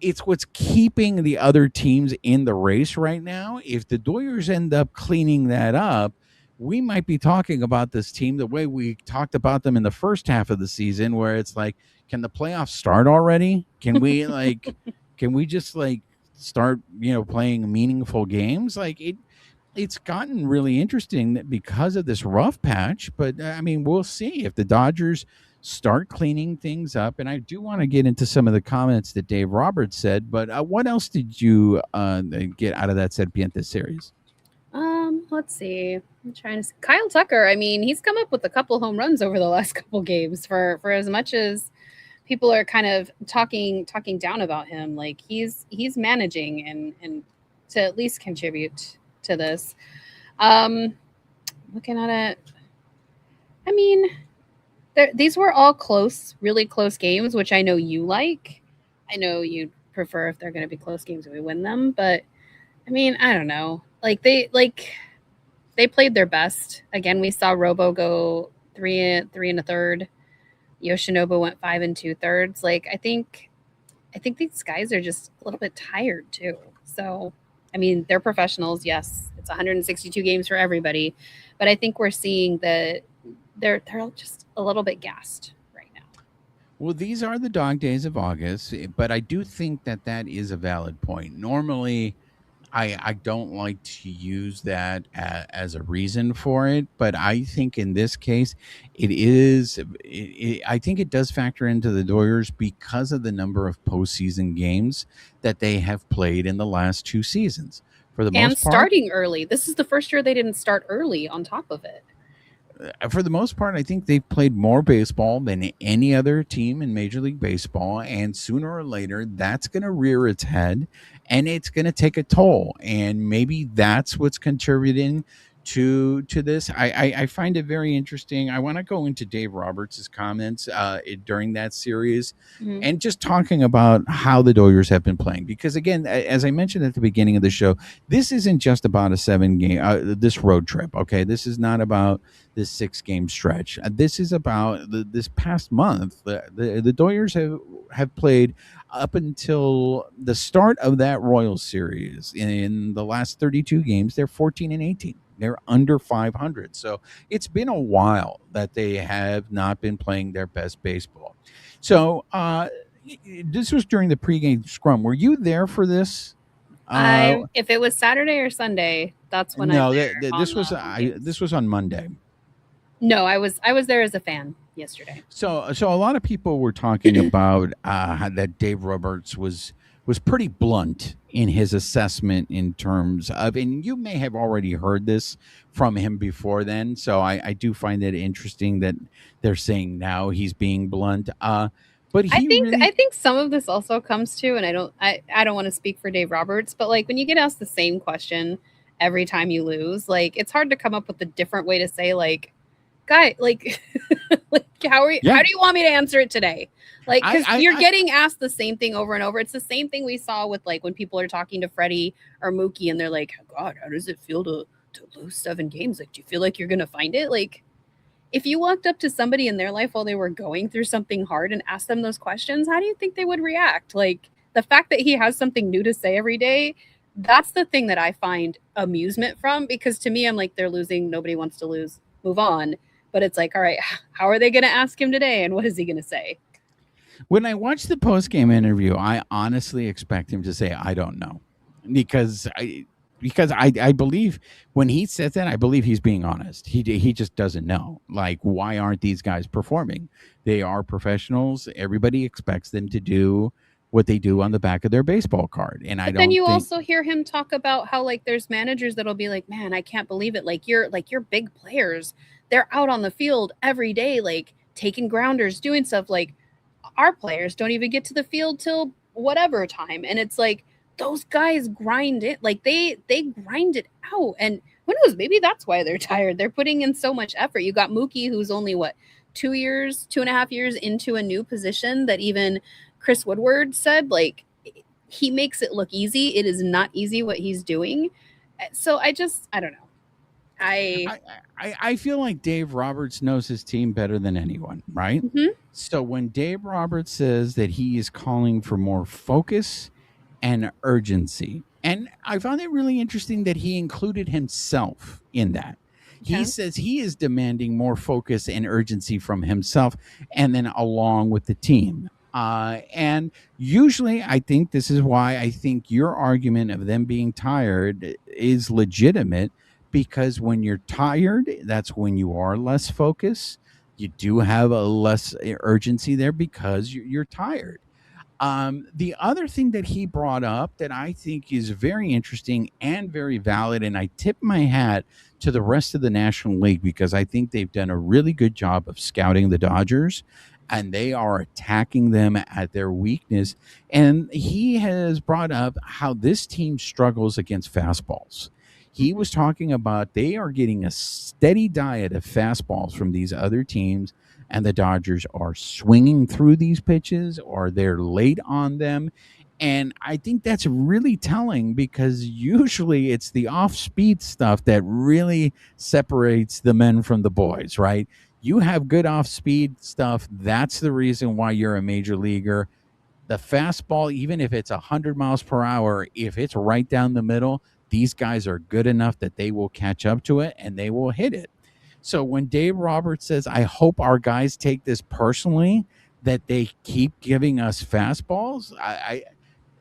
It's what's keeping the other teams in the race right now. If the Dodgers end up cleaning that up, we might be talking about this team the way we talked about them in the first half of the season, where it's like, can the playoffs start already? Can we can we just start, playing meaningful games? It's gotten really interesting because of this rough patch, but I mean, we'll see if the Dodgers start cleaning things up. And I do want to get into some of the comments that Dave Roberts said, but what else did you get out of that Serpientes series? Let's see. I'm trying to see. Kyle Tucker. I mean, he's come up with a couple home runs over the last couple games for as much as people are kind of talking down about him. Like he's managing and to at least contribute to this. Looking at it, I mean, these were all really close games, which I know you like. I know you prefer if they're going to be close games and we win them, but I mean, I don't know. They played their best. Again, we saw Robo go 3 1/3. Yoshinobu went 5 2/3. I think these guys are just a little bit tired too. So, I mean, they're professionals. Yes, it's 162 games for everybody, but I think we're seeing that they're just a little bit gassed right now. Well, these are the dog days of August, but I do think that is a valid point. Normally, I don't like to use that as a reason for it, but I think in this case, it is. I think it does factor into the Dodgers because of the number of postseason games that they have played in the last 2 seasons. For the most part, starting early. This is the first year they didn't start early. On top of it, for the most part, I think they've played more baseball than any other team in Major League Baseball. And sooner or later, that's going to rear its head and it's going to take a toll. And maybe that's what's contributing to this. I find it very interesting. I want to go into Dave Roberts' comments during that series Mhm. and just talking about how the Dodgers have been playing. Because again, as I mentioned at the beginning of the show, this isn't just about a 7-game this road trip. Okay, this is not about this 6-game stretch. This is about this past month. The Dodgers have played up until the start of that Royals series. In the last 32 games, they're 14-18. They're under 500. So it's been a while that they have not been playing their best baseball. So this was during the pregame scrum. Were you there for this? If it was Saturday or Sunday, that's when I'm No, there on this the was home games. this was on Monday. No, I was there as a fan yesterday. So a lot of people were talking about that Dave Roberts was pretty blunt in his assessment in terms of, and you may have already heard this from him before then. So I do find it interesting that they're saying now he's being blunt. But he I think some of this also comes to, and I don't want to speak for Dave Roberts, but like when you get asked the same question every time you lose, like it's hard to come up with a different way to say like, guy, like, like how do you want me to answer it today? Like, because you're getting asked the same thing over and over. It's the same thing we saw with like when people are talking to Freddie or Mookie and they're like, God, how does it feel to lose 7 games? Like, do you feel like you're gonna find it? Like, if you walked up to somebody in their life while they were going through something hard and asked them those questions, how do you think they would react? Like, the fact that he has something new to say every day, that's the thing that I find amusement from, because to me, I'm like, they're losing. Nobody wants to lose. Move on. But it's like, all right, how are they going to ask him today? And what is he going to say? When I watched the post-game interview, I honestly expect him to say, I don't know. Because I believe when he says that, I believe he's being honest. He just doesn't know. Like, why aren't these guys performing? They are professionals. Everybody expects them to do what they do on the back of their baseball card. And I don't. Then you also hear him talk about how like there's managers that'll be like, man, I can't believe it. Like you're big players. They're out on the field every day, like taking grounders, doing stuff. Like our players don't even get to the field till whatever time. And it's like, those guys grind it. Like they grind it out. And who knows, maybe that's why they're tired. They're putting in so much effort. You got Mookie, who's only 2.5 years into a new position that even Chris Woodward said, like, he makes it look easy. It is not easy what he's doing. So I don't know. I feel like Dave Roberts knows his team better than anyone, right? Mm-hmm. So when Dave Roberts says that he is calling for more focus and urgency, and I found it really interesting that he included himself in that. He says he is demanding more focus and urgency from himself and then along with the team. And usually I think this is why I think your argument of them being tired is legitimate, because when you're tired, that's when you are less focused. You do have a less urgency there because you're tired. The other thing that he brought up that I think is very interesting and very valid, and I tip my hat to the rest of the National League because I think they've done a really good job of scouting the Dodgers and they are attacking them at their weakness. And he has brought up how this team struggles against fastballs. He was talking about they are getting a steady diet of fastballs from these other teams, and the Dodgers are swinging through these pitches or they're late on them. And I think that's really telling because usually it's the off-speed stuff that really separates the men from the boys, right? You have good off-speed stuff. That's the reason why you're a major leaguer. The fastball, even if it's 100 miles per hour, if it's right down the middle, these guys are good enough that they will catch up to it and they will hit it. So when Dave Roberts says, I hope our guys take this personally, that they keep giving us fastballs, I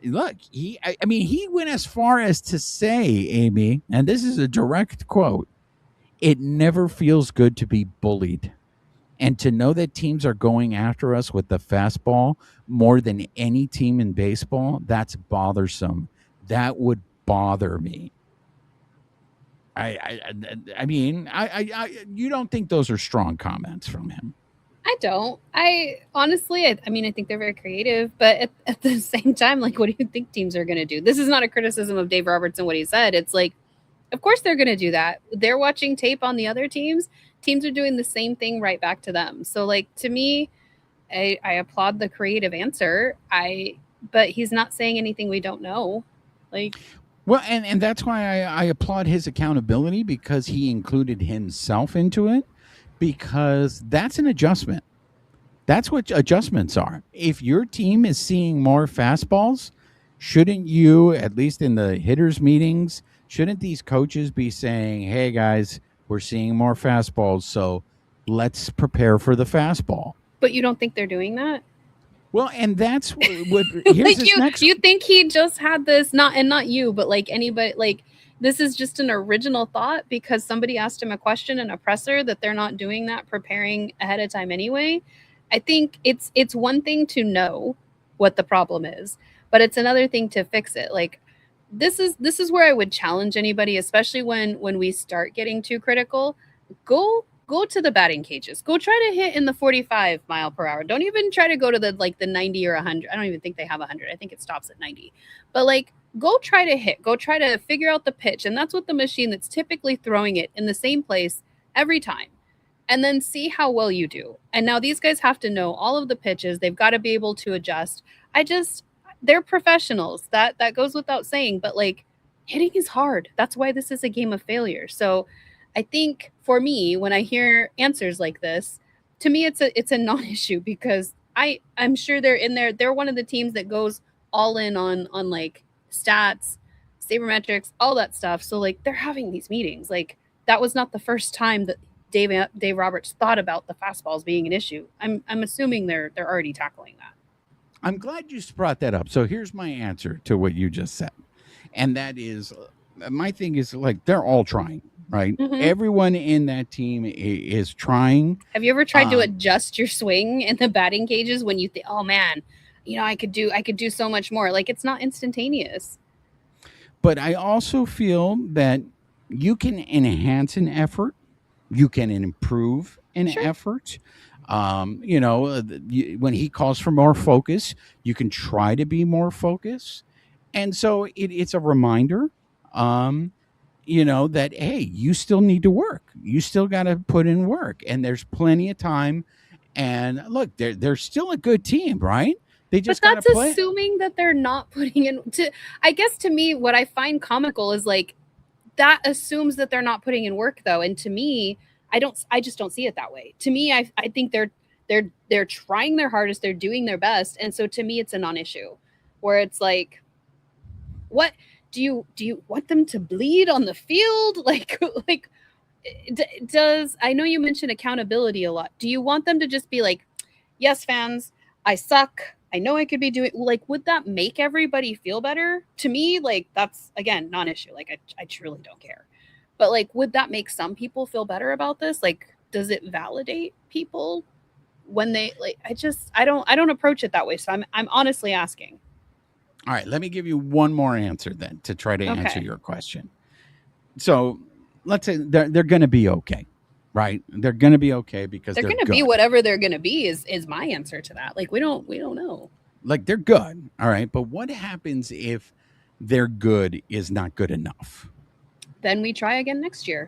look, he went as far as to say, Amie, and this is a direct quote, it never feels good to be bullied. And to know that teams are going after us with the fastball more than any team in baseball, that's bothersome. That would bother me. I mean, you don't think those are strong comments from him? I don't. I honestly, I think they're very creative, but at the same time, like, what do you think teams are going to do? This is not a criticism of Dave Roberts and what he said. It's like, Of course they're going to do that. They're watching tape on the other teams. Teams are doing the same thing right back to them. So like to me, I applaud the creative answer. But he's not saying anything we don't know. Like, well, and that's why I applaud his accountability, because he included himself into it, because that's an adjustment. That's what adjustments are. If your team is seeing more fastballs, shouldn't you, at least in the hitters meetings, shouldn't these coaches be saying, hey guys, we're seeing more fastballs, so let's prepare for the fastball? but you don't think they're doing that? Well, and that's what here's Like this next. you think he just had this, not you, but like anybody, like this is just an original thought because somebody asked him a question in a presser that they're not doing that, preparing ahead of time anyway. I think it's one thing to know what the problem is, but it's another thing to fix it. Like this is where I would challenge anybody, especially when we start getting too critical. Go to the batting cages. Go try to hit in the 45 mile per hour. Don't even try to go to the 90 or 100. I don't even think they have 100. I think it stops at 90. But like go try to hit. Go try to figure out the pitch, and that's what the machine that's typically throwing it in the same place every time. And then see how well you do. And now these guys have to know all of the pitches. They've got to be able to adjust. They're professionals. That goes without saying, but like hitting is hard. That's why this is a game of failure. So I think for me, when I hear answers like this, to me it's a non-issue because I'm sure they're in there. They're one of the teams that goes all in on like stats, sabermetrics, all that stuff. So like they're having these meetings. Like that was not the first time that Dave Roberts thought about the fastballs being an issue. I'm assuming they're already tackling that. I'm glad you brought that up. So here's my answer to what you just said. And that is, my thing is like, they're all trying, right? Mhm. Everyone in that team is trying. Have you ever tried to adjust your swing in the batting cages when you think, oh man, I could do so much more? Like it's not instantaneous. But I also feel that you can enhance an effort, you can improve an Sure. effort. When he calls for more focus, you can try to be more focused. And so it's a reminder, that, hey, you still need to work. You still got to put in work. And there's plenty of time. And look, they're still a good team, right? They just got But to that's play. assuming that they're not putting in I guess to me what I find comical is like that assumes that they're not putting in work though. And to me, I just don't see it that way. To me, I think they're trying their hardest, they're doing their best. And so to me it's a non-issue where it's like, what do you want them to bleed on the field? Like does I know you mentioned accountability a lot. Do you want them to just be like, yes, fans, I suck. I know I could be doing like, would that make everybody feel better? To me, like that's again non-issue. Like I truly don't care. But like, would that make some people feel better about this? Like, does it validate people when they like? I don't approach it that way. So I'm honestly asking. All right, let me give you one more answer then to try to answer Okay. your question. So let's say they're going to be okay, right? They're going to be okay because They're they're gonna good. be whatever they're gonna be is my answer to that. Like we don't know. Like they're good, all right. But what happens if their good is not good enough? Then we try again next year.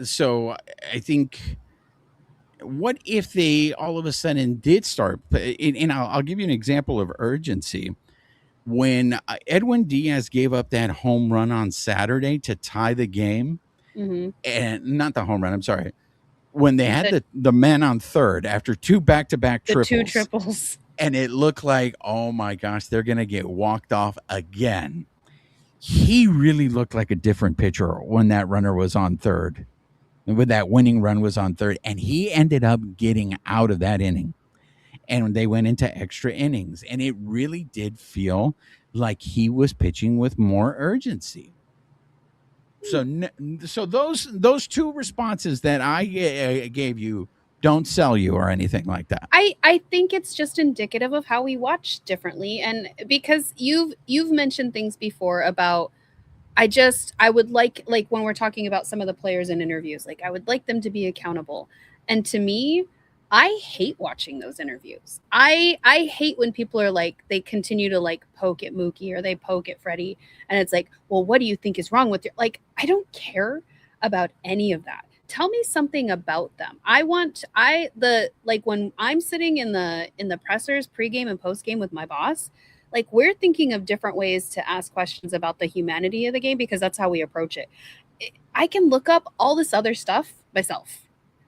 So I think, what if they all of a sudden did start? And I'll give you an example of urgency. When Edwin Diaz gave up that home run on Saturday to tie the game, Mm-hmm. and not the home run, I'm sorry, when they had the man on third after two back-to-back The triples, two triples. and it looked like, oh my gosh, they're going to get walked off again. He really looked like a different pitcher when that runner was on third, when that winning run was on third, and he ended up getting out of that inning. And they went into extra innings, and it really did feel like he was pitching with more urgency. So those two responses that I gave you don't sell you or anything like that. I think it's just indicative of how we watch differently, and because you've mentioned things before about I would like when we're talking about some of the players in interviews, like I would like them to be accountable. And to me, I hate watching those interviews. I hate when people are like, they continue to like poke at Mookie or they poke at Freddie, and it's like, well, what do you think is wrong with your, like, I don't care about any of that. Tell me something about them. Like when I'm sitting in the pressers pregame and postgame with my boss, like we're thinking of different ways to ask questions about the humanity of the game because that's how we approach it. I can look up all this other stuff myself.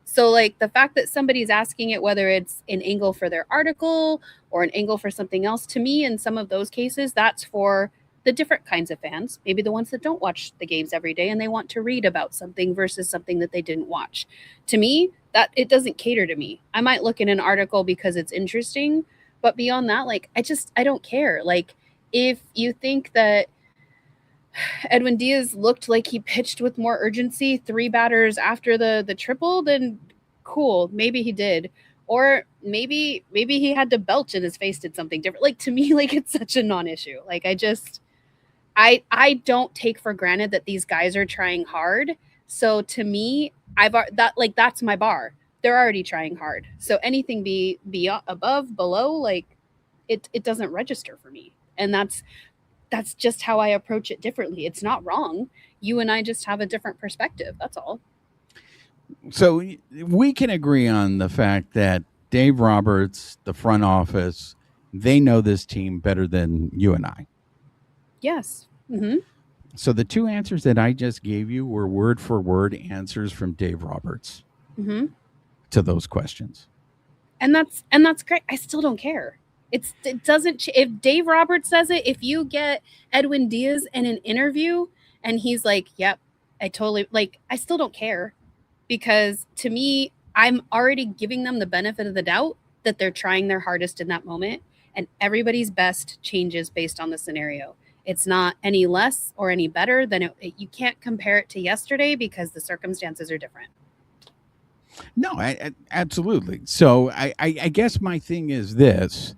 So like the fact that somebody's asking it, whether it's an angle for their article or an angle for something else, to me, in some of those cases, that's for the different kinds of fans, maybe the ones that don't watch the games every day and they want to read about something versus something that they didn't watch. To me, that it doesn't cater to me. I might look in an article because it's interesting, but beyond that, like I don't care. Like if you think that Edwin Diaz looked like he pitched with more urgency 3 batters after the triple, then cool, maybe he did. Or maybe he had to belch and his face did something different. Like to me, like it's such a non-issue. Like I don't take for granted that these guys are trying hard. So to me, that's my bar. They're already trying hard. So anything be above, below, like it doesn't register for me. And that's just how I approach it differently. It's not wrong. You and I just have a different perspective. That's all. So we can agree on the fact that Dave Roberts, the front office, they know this team better than you and I. Yes. Mm-hmm. So the 2 answers that I just gave you were word for word answers from Dave Roberts to those questions. And that's great. I still don't care. It doesn't. If Dave Roberts says it, if you get Edwin Diaz in an interview and he's like, "Yep, I totally," like, I still don't care, because to me, I'm already giving them the benefit of the doubt that they're trying their hardest in that moment, and everybody's best changes based on the scenario. It's not any less or any better than you can't compare it to yesterday because the circumstances are different. No, absolutely. So I guess my thing is this.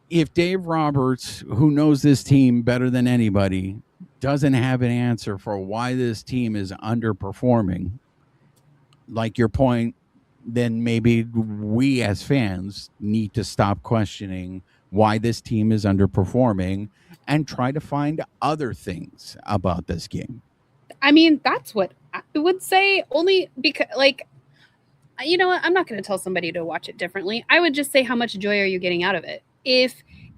If Dave Roberts, who knows this team better than anybody, doesn't have an answer for why this team is underperforming, like your point, then maybe we as fans need to stop questioning why this team is underperforming and try to find other things about this game. I mean, that's what I would say, only because, like, you know what? I'm not going to tell somebody to watch it differently. I would just say, how much joy are you getting out of it?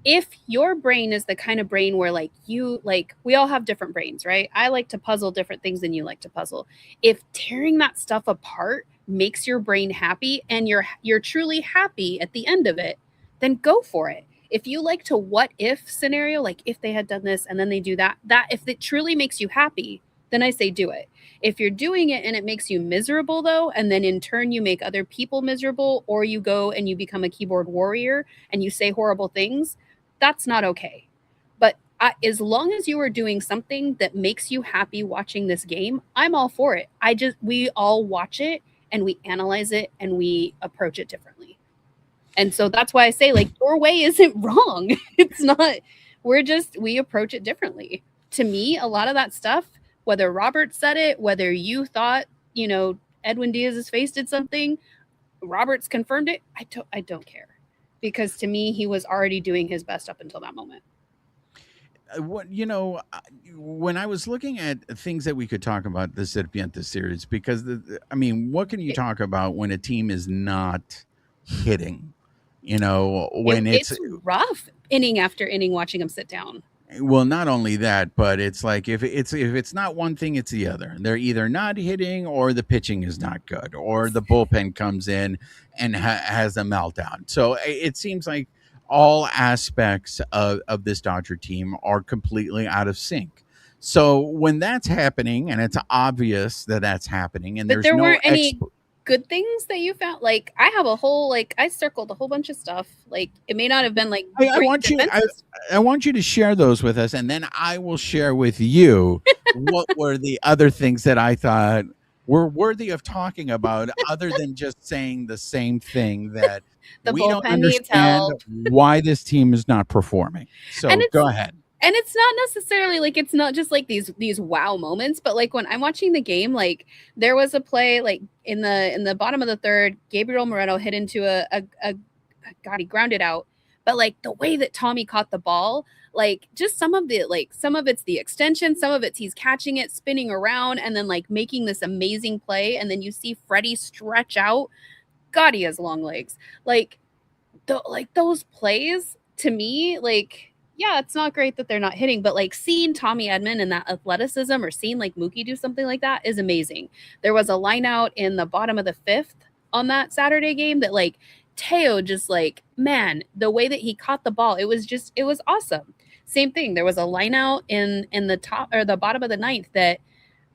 If your brain is the kind of brain where we all have different brains, right? I like to puzzle different things than you like to puzzle. If tearing that stuff apart makes your brain happy and you're truly happy at the end of it, then go for it. If you like to what if scenario, like if they had done this and then they do that if it truly makes you happy, then I say do it. If you're doing it and it makes you miserable, though, and then in turn you make other people miserable, or you go and you become a keyboard warrior and you say horrible things, that's not okay. But as long as you are doing something that makes you happy watching this game, I'm all for it. We all watch it and we analyze it and we approach it differently. And so that's why I say, like, your way isn't wrong. It's not. We approach it differently. To me, a lot of that stuff, whether Robert said it, whether you thought, Edwin Diaz's face did something, Roberts confirmed it, I don't care. Because to me, he was already doing his best up until that moment. When I was looking at things that we could talk about this Serpientes series, because what can you talk about when a team is not hitting? When it's rough inning after inning watching them sit down. Well, not only that, but it's like if it's not one thing, it's the other. They're either not hitting, or the pitching is not good, or the bullpen comes in and has a meltdown. So it seems like all aspects of this Dodger team are completely out of sync. So when that's happening, and it's obvious that that's happening, and there weren't any good things that you found. Like, I have a whole, I circled a whole bunch of stuff. Like, it may not have been like I want you to share those with us, and then I will share with you what were the other things that I thought were worthy of talking about, other than just saying the same thing that the we don't understand why this team is not performing. So go ahead. And it's not necessarily like, it's not just like these wow moments, but like when I'm watching the game, like there was a play like in the bottom of the third, Gabriel Moreno hit into a God, he grounded out. But like the way that Tommy caught the ball, like just some of it's the extension, some of it's he's catching it, spinning around, and then like making this amazing play. And then you see Freddie stretch out. God, he has long legs. Like those plays to me, like, yeah, it's not great that they're not hitting, but like seeing Tommy Edman and that athleticism, or seeing like Mookie do something like that, is amazing. There was a line out in the bottom of the fifth on that Saturday game that like Teo just like, man, the way that he caught the ball, it was awesome. Same thing. There was a line out in the top or the bottom of the ninth that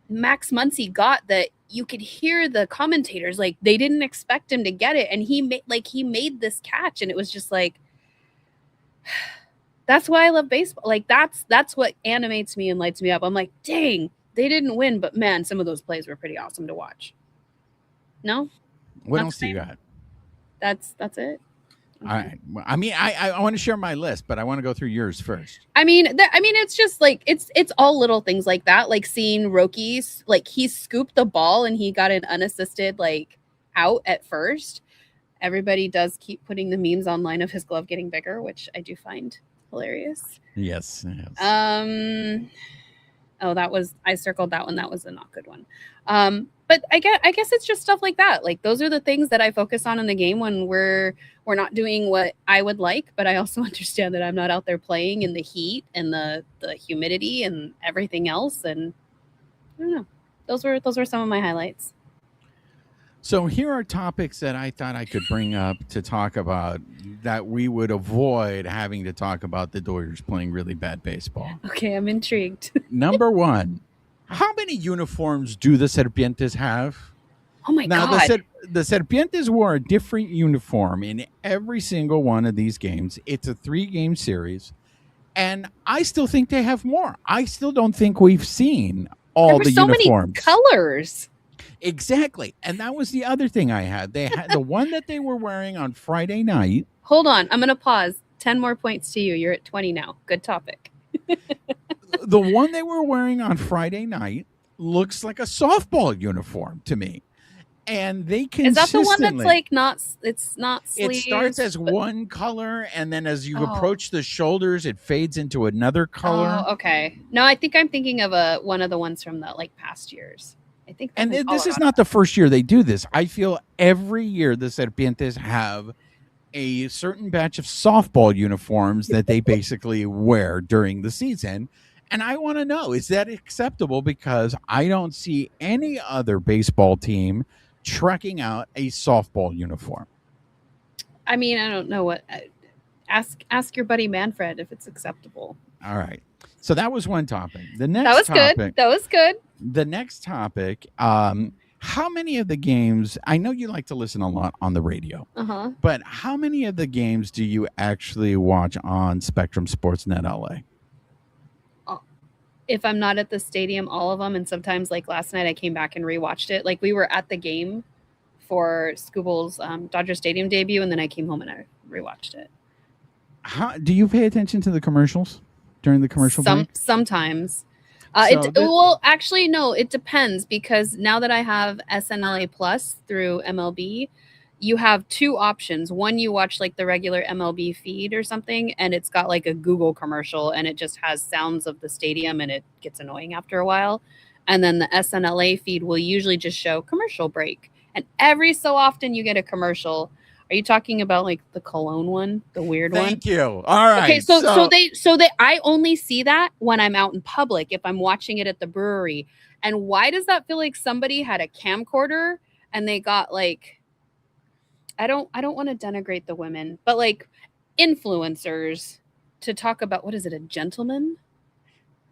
Max Muncy got, that you could hear the commentators like they didn't expect him to get it, and he made this catch, and it was just like, that's why I love baseball. Like that's what animates me and lights me up. I'm like, dang, they didn't win, but man, some of those plays were pretty awesome to watch. No? What Not else the do you same? got? That's it. All right. Well, I mean, I want to share my list, but I want to go through yours first. I mean, it's just like it's all little things like that. Like seeing Roki's, like he scooped the ball and he got an unassisted like out at first. Everybody does keep putting the memes online of his glove getting bigger, which I do find hilarious. Yes. Oh, I circled that one. That was a not good one. But I guess it's just stuff like that. Like those are the things that I focus on in the game when we're not doing what I would like, but I also understand that I'm not out there playing in the heat and the humidity and everything else. And I don't know. Those were some of my highlights. So here are topics that I thought I could bring up to talk about that we would avoid having to talk about the Dodgers playing really bad baseball. Okay, I'm intrigued. Number one, how many uniforms do the Serpientes have? Oh my God. The Serpientes wore a different uniform in every single one of these games. It's a 3-game series. And I still think they have more. I still don't think we've seen all the uniforms. Many colors. Exactly. And that was the other thing I had. They had the one that they were wearing on Friday night. Hold on. I'm going to pause. 10 more points to you. You're at 20 now. Good topic. The one they were wearing on Friday night looks like a softball uniform to me. And they consistently... Is that the one that's like it's not sleeves? It starts as one color, and then as you approach the shoulders, it fades into another color. Oh, okay. No, I think I'm thinking of one of the ones from the like past years. I think. And this is not the first year they do this. I feel every year the Serpientes have a certain batch of softball uniforms that they basically wear during the season. And I want to know, is that acceptable? Because I don't see any other baseball team trekking out a softball uniform. I mean, I don't know what. Ask your buddy Manfred if it's acceptable. All right. So that was one topic. The next That was good. The next topic, how many of the games, I know you like to listen a lot on the radio, but how many of the games do you actually watch on Spectrum Sportsnet LA? If I'm not at the stadium, all of them. And sometimes like last night I came back and rewatched it. Like we were at the game for Skubal's Dodger Stadium debut, and then I came home and I rewatched it. Do you pay attention to the commercials during the commercial break? Sometimes. Actually, no, it depends, because now that I have SNLA Plus through MLB, you have two options. One, you watch like the regular MLB feed or something, and it's got like a Google commercial, and it just has sounds of the stadium, and it gets annoying after a while. And then the SNLA feed will usually just show commercial break. And every so often you get a commercial. Are you talking about like the Cologne one, the weird one? Thank you. All right. Okay, so they I only see that when I'm out in public, if I'm watching it at the brewery. And why does that feel like somebody had a camcorder and they got like, I don't want to denigrate the women, but like influencers to talk about, what is it, a gentleman?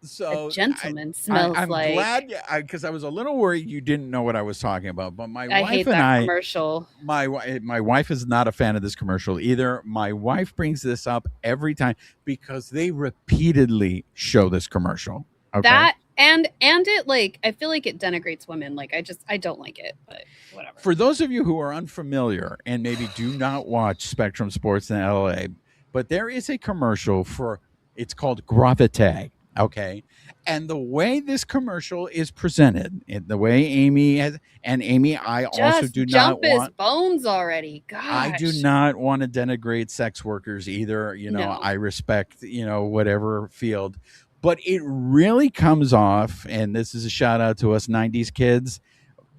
So a gentleman smells I'm like. I'm glad, because I was a little worried you didn't know what I was talking about. But my I wife hate and that I, commercial. my wife is not a fan of this commercial either. My wife brings this up every time because they repeatedly show this commercial. Okay? That and it, like, I feel like it denigrates women. Like I don't like it, but whatever. For those of you who are unfamiliar and maybe do not watch Spectrum Sports in LA, but there is a commercial for It's called Gravite. Okay. And the way this commercial is presented, the way Amie has, and Amie, I also Just do not jump his want, bones already. I do Gosh. not want to denigrate sex workers either. No. I respect, whatever field, but it really comes off, and this is a shout out to us 90s kids,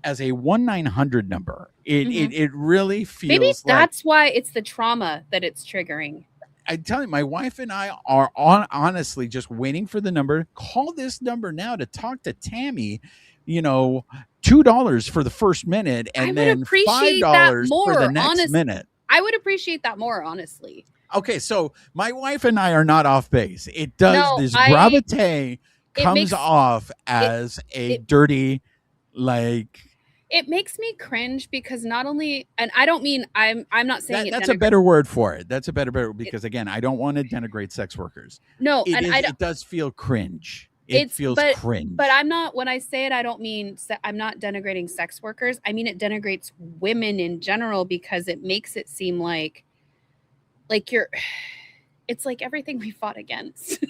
as a 1-900 number. It really Maybe feels like, that's why it's the trauma that it's triggering. I tell you, my wife and I are honestly just waiting for the number. Call this number now to talk to Tammy. $2 for the first minute, and then $5 for the next minute. I would appreciate that more, honestly. Okay, so my wife and I are not off base. It does this gravite comes off as a dirty, like. It makes me cringe because not only, and I don't mean I'm not saying that's a better word for it. That's a better word because again, I don't want to denigrate sex workers. No, it does feel cringe. It feels cringe. But I'm not, when I say it, I don't mean, I'm not denigrating sex workers. I mean, it denigrates women in general because it makes it seem like it's like everything we fought against.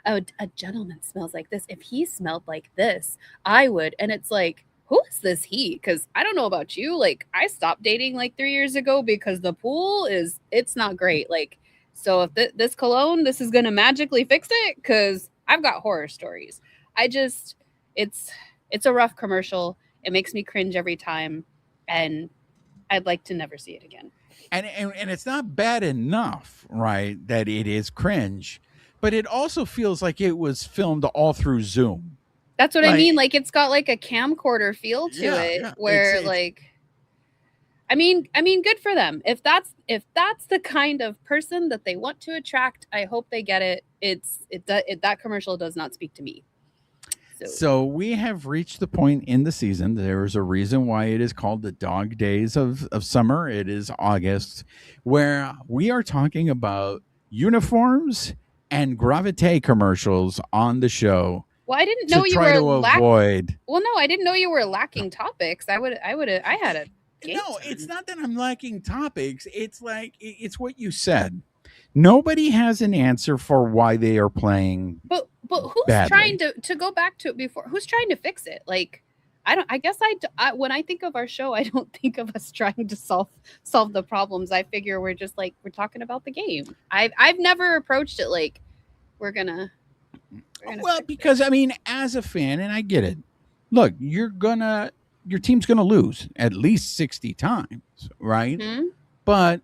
A gentleman smells like this. If he smelled like this, I would. And it's like, who is this he? Because I don't know about you. Like, I stopped dating like 3 years ago because the pool it's not great. Like, so if this cologne, this is going to magically fix it, because I've got horror stories. It's a rough commercial. It makes me cringe every time. And I'd like to never see it again. And it's not bad enough, right, that it is cringe, but it also feels like it was filmed all through Zoom. That's what I mean. Like, it's got like a camcorder feel to it, where I mean, good for them. If that's the kind of person that they want to attract, I hope they get it. That commercial does not speak to me. So we have reached the point in the season. There is a reason why it is called the dog days of summer. It is August, where we are talking about uniforms and gravite commercials on the show. Well, I didn't know you were avoid. Well, no, I didn't know you were lacking topics. I had a. No, it's not that I'm lacking topics. It's like, it's what you said. Nobody has an answer for why they are playing. But who's badly. Trying to go back to it before? Who's trying to fix it? Like, I guess when I think of our show, I don't think of us trying to solve the problems. I figure we're just like, we're talking about the game. I've never approached it like we're gonna well, because I mean, as a fan, and I get it. Look, your team's gonna lose at least 60 times, right? Mm-hmm. But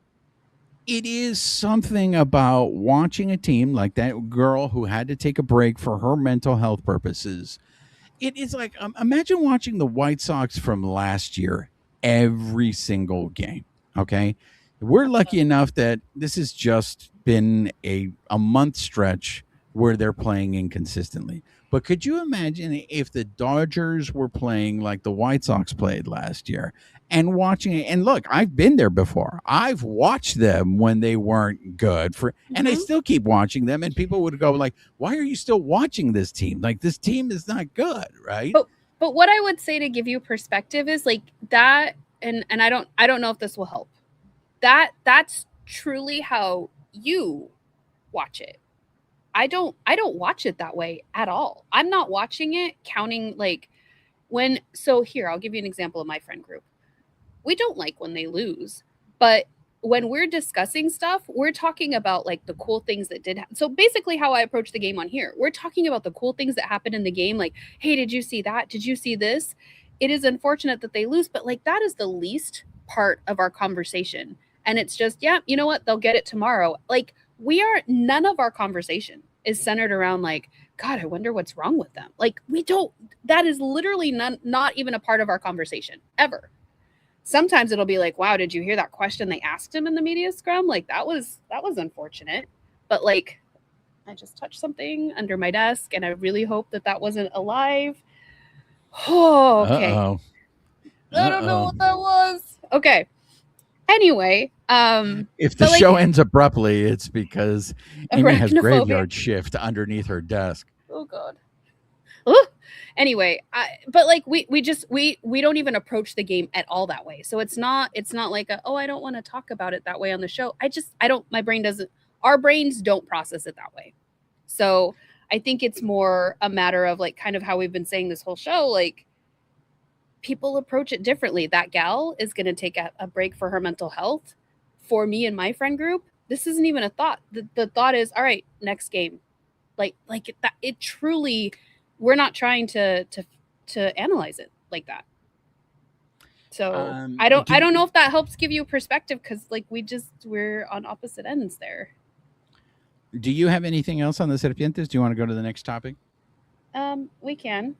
it is something about watching a team like that girl who had to take a break for her mental health purposes. It is like, imagine watching the White Sox from last year every single game. Okay, we're lucky enough that this has just been a month stretch where they're playing inconsistently. But could you imagine if the Dodgers were playing like the White Sox played last year and watching it? And look, I've been there before. I've watched them when they weren't good and I still keep watching them. And people would go like, why are you still watching this team? Like, this team is not good, right? But what I would say to give you perspective is like that. And I don't know if this will help. That's truly how you watch it. I don't watch it that way at all. I'm not watching it counting like here, I'll give you an example of my friend group. We don't like when they lose, but when we're discussing stuff, we're talking about like the cool things that did happen. So basically how I approach the game on here, we're talking about the cool things that happened in the game. Like, hey, did you see that? Did you see this? It is unfortunate that they lose, but like that is the least part of our conversation. And it's just, yeah, you know what? They'll get it tomorrow. Like, none of our conversation is centered around like, God, I wonder what's wrong with them. Like, that is literally not even a part of our conversation ever. Sometimes it'll be like, wow, did you hear that question they asked him in the media scrum? Like, that was unfortunate. But like, I just touched something under my desk and I really hope that wasn't alive. Oh, okay. Uh-oh. I don't know what that was. Okay. Anyway, if the show ends abruptly, it's because Amie has graveyard shift underneath her desk. Oh God. Ooh. Anyway, but like we don't even approach the game at all that way. So it's not like I don't want to talk about it that way on the show. My brain doesn't Our brains don't process it that way. So I think it's more a matter of like kind of how we've been saying this whole show, like people approach it differently. That gal is going to take a break for her mental health. For me and my friend group, this isn't even a thought. The thought is, all right, next game. Like that. It truly, we're not trying to analyze it like that. So I don't know if that helps give you perspective, because like we're on opposite ends there. Do you have anything else on the Serpientes? Do you want to go to the next topic? We can.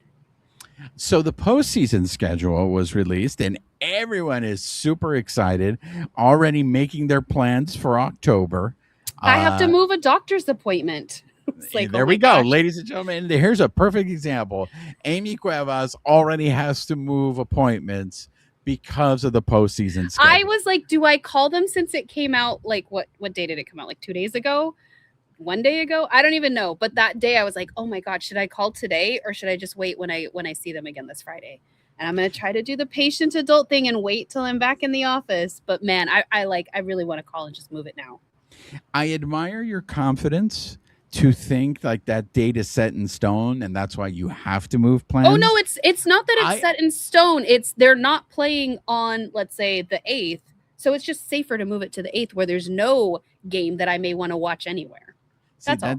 So the postseason schedule was released, and everyone is super excited, already making their plans for October. I have to move a doctor's appointment. Like, there we go, ladies and gentlemen. Here's a perfect example. Amie Cuevas already has to move appointments because of the postseason schedule. I was like, do I call them since it came out? Like, what day did it come out? Like 2 days ago? 1 day ago? I don't even know. But that day I was like, oh my God, should I call today or should I just wait when I see them again this Friday? And I'm going to try to do the patient adult thing and wait till I'm back in the office. But man, I really want to call and just move it now. I admire your confidence to think like that date is set in stone and that's why you have to move plans. Oh no, it's not that it's set in stone. It's they're not playing on, let's say, the 8th. So it's just safer to move it to the 8th where there's no game that I may want to watch anywhere.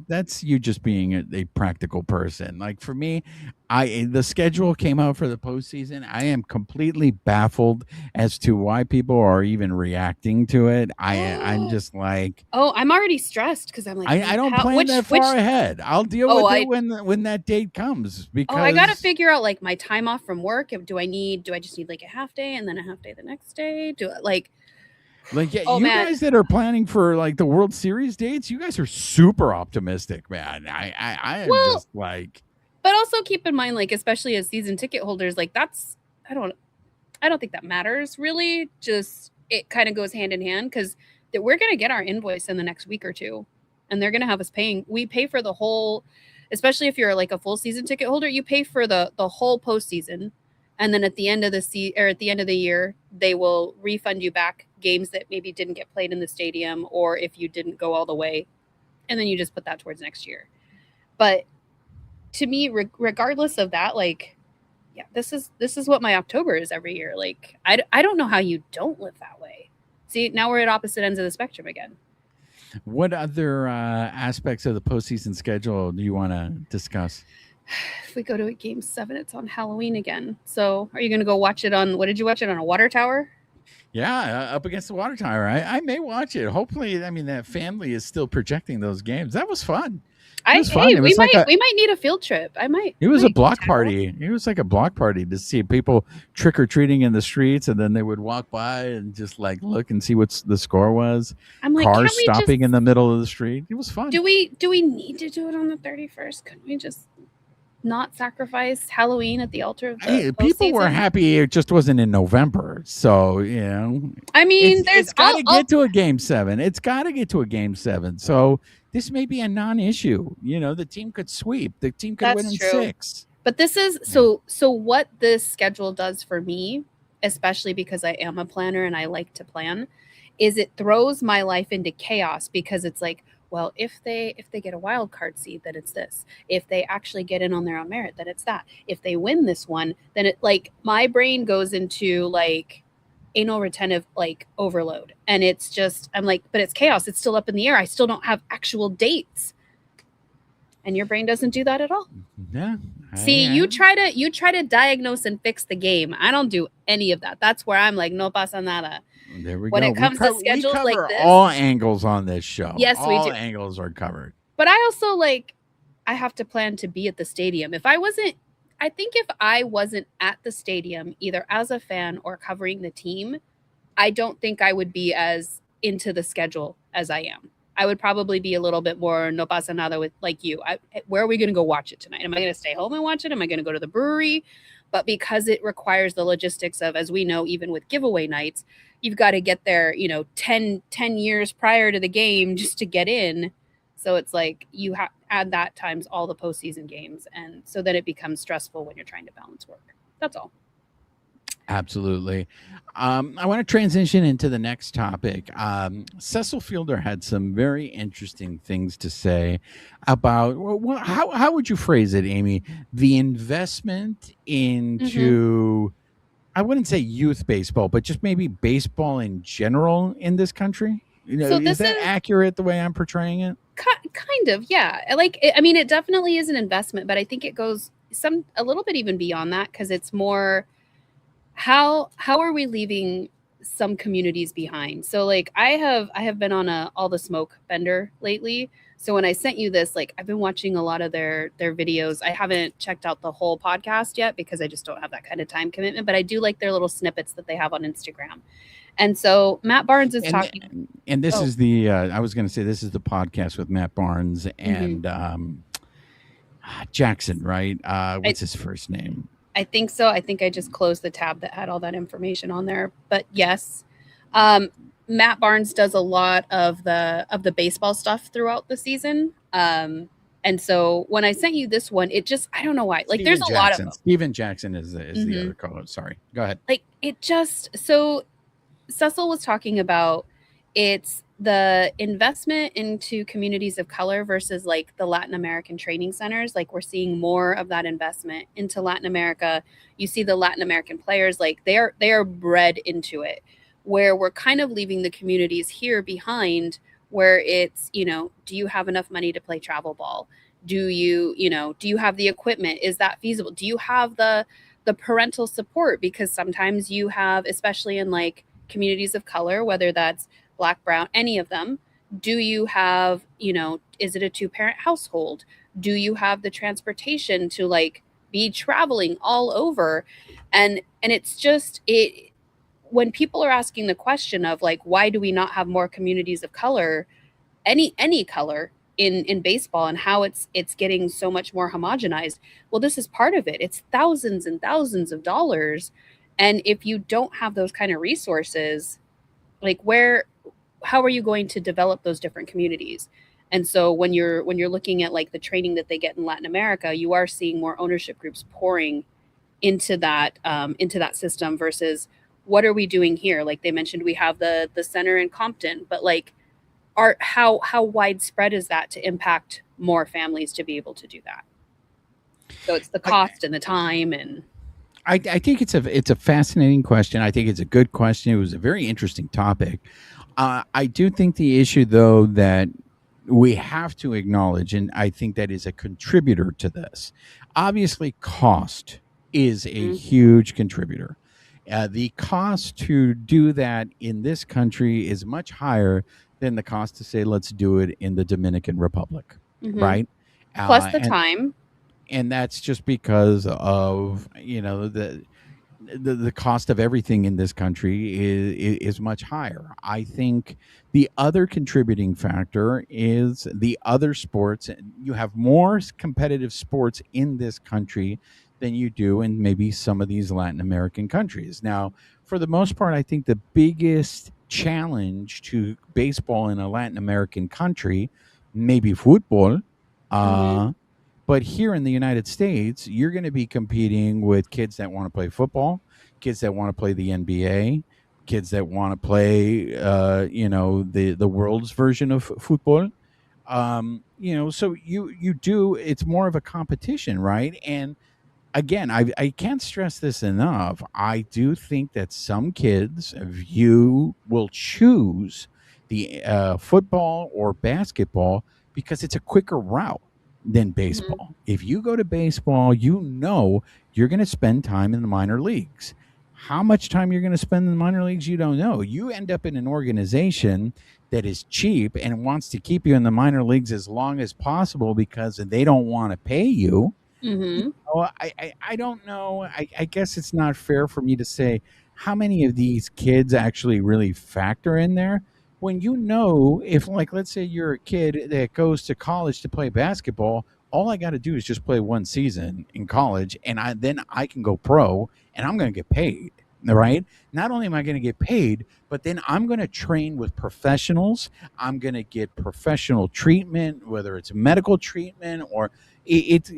That's you just being a practical person. Like for me, the schedule came out for the postseason. I am completely baffled as to why people are even reacting to it. I'm just like, I'm already stressed because I'm like, I don't plan that far ahead. I'll deal with it when that date comes. Because I got to figure out like my time off from work. Do I just need like a half day and then a half day the next day? Guys that are planning for like the World Series dates, you guys are super optimistic, man. I am just like, but also keep in mind, like, especially as season ticket holders, like that's, I don't think that matters really. Just, it kind of goes hand in hand because we're going to get our invoice in the next week or two and they're going to have us paying. We pay for the whole, especially if you're like a full season ticket holder, you pay for the whole postseason. And then at the end of the year, they will refund you back games that maybe didn't get played in the stadium, or if you didn't go all the way, and then you just put that towards next year. But to me, regardless of that, like, yeah, this is what my October is every year. Like, I don't know how you don't live that way. See, now we're at opposite ends of the spectrum again. What other aspects of the postseason schedule do you want to discuss? If we go to a game 7, it's on Halloween again. So are you going to go watch it on, what did you watch it on, a water tower? Yeah, up against the water tower. I may watch it. Hopefully, I mean, that family is still projecting those games. That was fun. We might need a field trip. It was a block party. It was like a block party to see people trick-or-treating in the streets, and then they would walk by and just like look and see what the score was. I'm like, cars stopping in the middle of the street. It was fun. Do we need to do it on the 31st? Couldn't we just not sacrifice Halloween at the altar of the people were happy it just wasn't in November. So, I mean, it's got to get to a game 7. It's got to get to a game 7. So this may be a non-issue. The team could sweep. The team could win in 6. But this is so what this schedule does for me, especially because I am a planner and I like to plan, is it throws my life into chaos because it's like, well, if they get a wild card seed, then it's this. If they actually get in on their own merit, then it's that. If they win this one, then it, like, my brain goes into like anal retentive like overload. And it's just, I'm like, but it's chaos. It's still up in the air. I still don't have actual dates. And your brain doesn't do that at all. Yeah. See, you try to diagnose and fix the game. I don't do any of that. That's where I'm like, no pasa nada. There we when go. It comes to schedules like this, all angles on this show. Yes, we do. All angles are covered. But I also I have to plan to be at the stadium. If I wasn't at the stadium, either as a fan or covering the team, I don't think I would be as into the schedule as I am. I would probably be a little bit more no pasa nada with like you. Where are we going to go watch it tonight? Am I going to stay home and watch it? Am I going to go to the brewery? But because it requires the logistics of, as we know, even with giveaway nights, you've got to get there, 10 years prior to the game just to get in. So it's like you add that times all the postseason games. And so then it becomes stressful when you're trying to balance work. That's all. Absolutely. I want to transition into the next topic. Cecil Fielder had some very interesting things to say about how would you phrase it, Amy? The investment Hmm. into, I wouldn't say youth baseball, but just maybe baseball in general in this country. So Is this that is accurate the way I'm portraying it? kind of, yeah. I mean, it definitely is an investment, but I think it goes a little bit even beyond that because it's more how are we leaving some communities behind? So like I have been on a all the smoke bender lately. So when I sent you this, like I've been watching a lot of their videos. I haven't checked out the whole podcast yet because I just don't have that kind of time commitment, but I do like their little snippets that they have on Instagram. And so Matt Barnes is And talking. and this Oh, is the I was going to say this is the podcast with Matt Barnes mhm. and Jackson, right? I What's his first name? I think so. I think I just closed the tab that had all that information on there. But yes, Matt Barnes does a lot of the baseball stuff throughout the season. And so when I sent you this one, it just I don't know why. Like there's Steven a lot of Jackson. them. Steven Jackson is the Hmm. other caller. Sorry. Go ahead. Like it just so Cecil was talking about it's the investment into communities of color versus like the Latin American training centers. Like we're seeing more of that investment into Latin America. You see the Latin American players like they are bred into it, where we're kind of leaving the communities here behind where it's, do you have enough money to play travel ball? Do you have the equipment? Is that feasible? Do you have the parental support? Because sometimes you have, especially in like communities of color, whether that's black, brown, any of them, do you have, is it a two-parent household? Do you have the transportation to like be traveling all over? And it's just it when people are asking the question of like why do we not have more communities of color, any color in baseball, and how it's getting so much more homogenized. Well, this is part of it. It's thousands and thousands of dollars, and if you don't have those kind of resources, like where how are you going to develop those different communities? And so when you're looking at like the training that they get in Latin America, you are seeing more ownership groups pouring into that system versus what are we doing here? Like they mentioned, we have the center in Compton, but like are how widespread is that to impact more families to be able to do that? So it's the I, cost and the time and I think it's a fascinating question. I think it's a good question. It was a very interesting topic. I do think the issue, though, that we have to acknowledge, and I think that is a contributor to this. Obviously, cost is a Mhm. huge contributor. The cost to do that in this country is much higher than the cost to say, let's do it in the Dominican Republic, Mhm. right? Plus the And time. that's just because of the cost of everything in this country is much higher. I think the other contributing factor is the other sports. You have more competitive sports in this country than you do in maybe some of these Latin American countries. Now, for the most part, I think the biggest challenge to baseball in a Latin American country, maybe football, Mhm. uh, but here in the United States, you're going to be competing with kids that want to play football, kids that want to play the NBA, kids that want to play, the world's version of football. So you do. It's more of a competition, right? And again, I can't stress this enough. I do think that some kids will choose the football or basketball because it's a quicker route than Mhm. baseball. If you go to baseball, you're going to spend time in the minor leagues. How much time you're going to spend in the minor leagues, you don't know. You end up in an organization that is cheap and wants to keep you in the minor leagues as long as possible because they don't want to pay you. Mhm. Oh, I don't know. I guess it's not fair for me to say how many of these kids actually really factor in there when if, like, let's say you're a kid that goes to college to play basketball, all I got to do is just play one season in college and then I can go pro and I'm going to get paid. Right? Not only am I going to get paid, but then I'm going to train with professionals. I'm going to get professional treatment, whether it's medical treatment or it's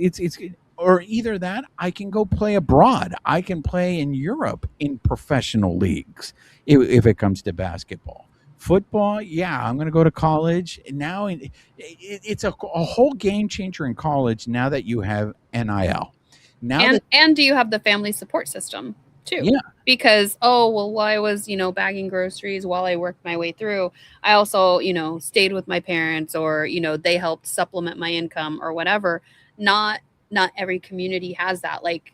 or either that, I can go play abroad. I can play in Europe in professional leagues if it comes to basketball. Football, yeah, I'm going to go to college. Now it's a whole game changer in college now that you have NIL. Now that, And do you have the family support system too? yeah, Because while I was bagging groceries while I worked my way through, I also stayed with my parents, or they helped supplement my income or whatever. Not every community has that. Like,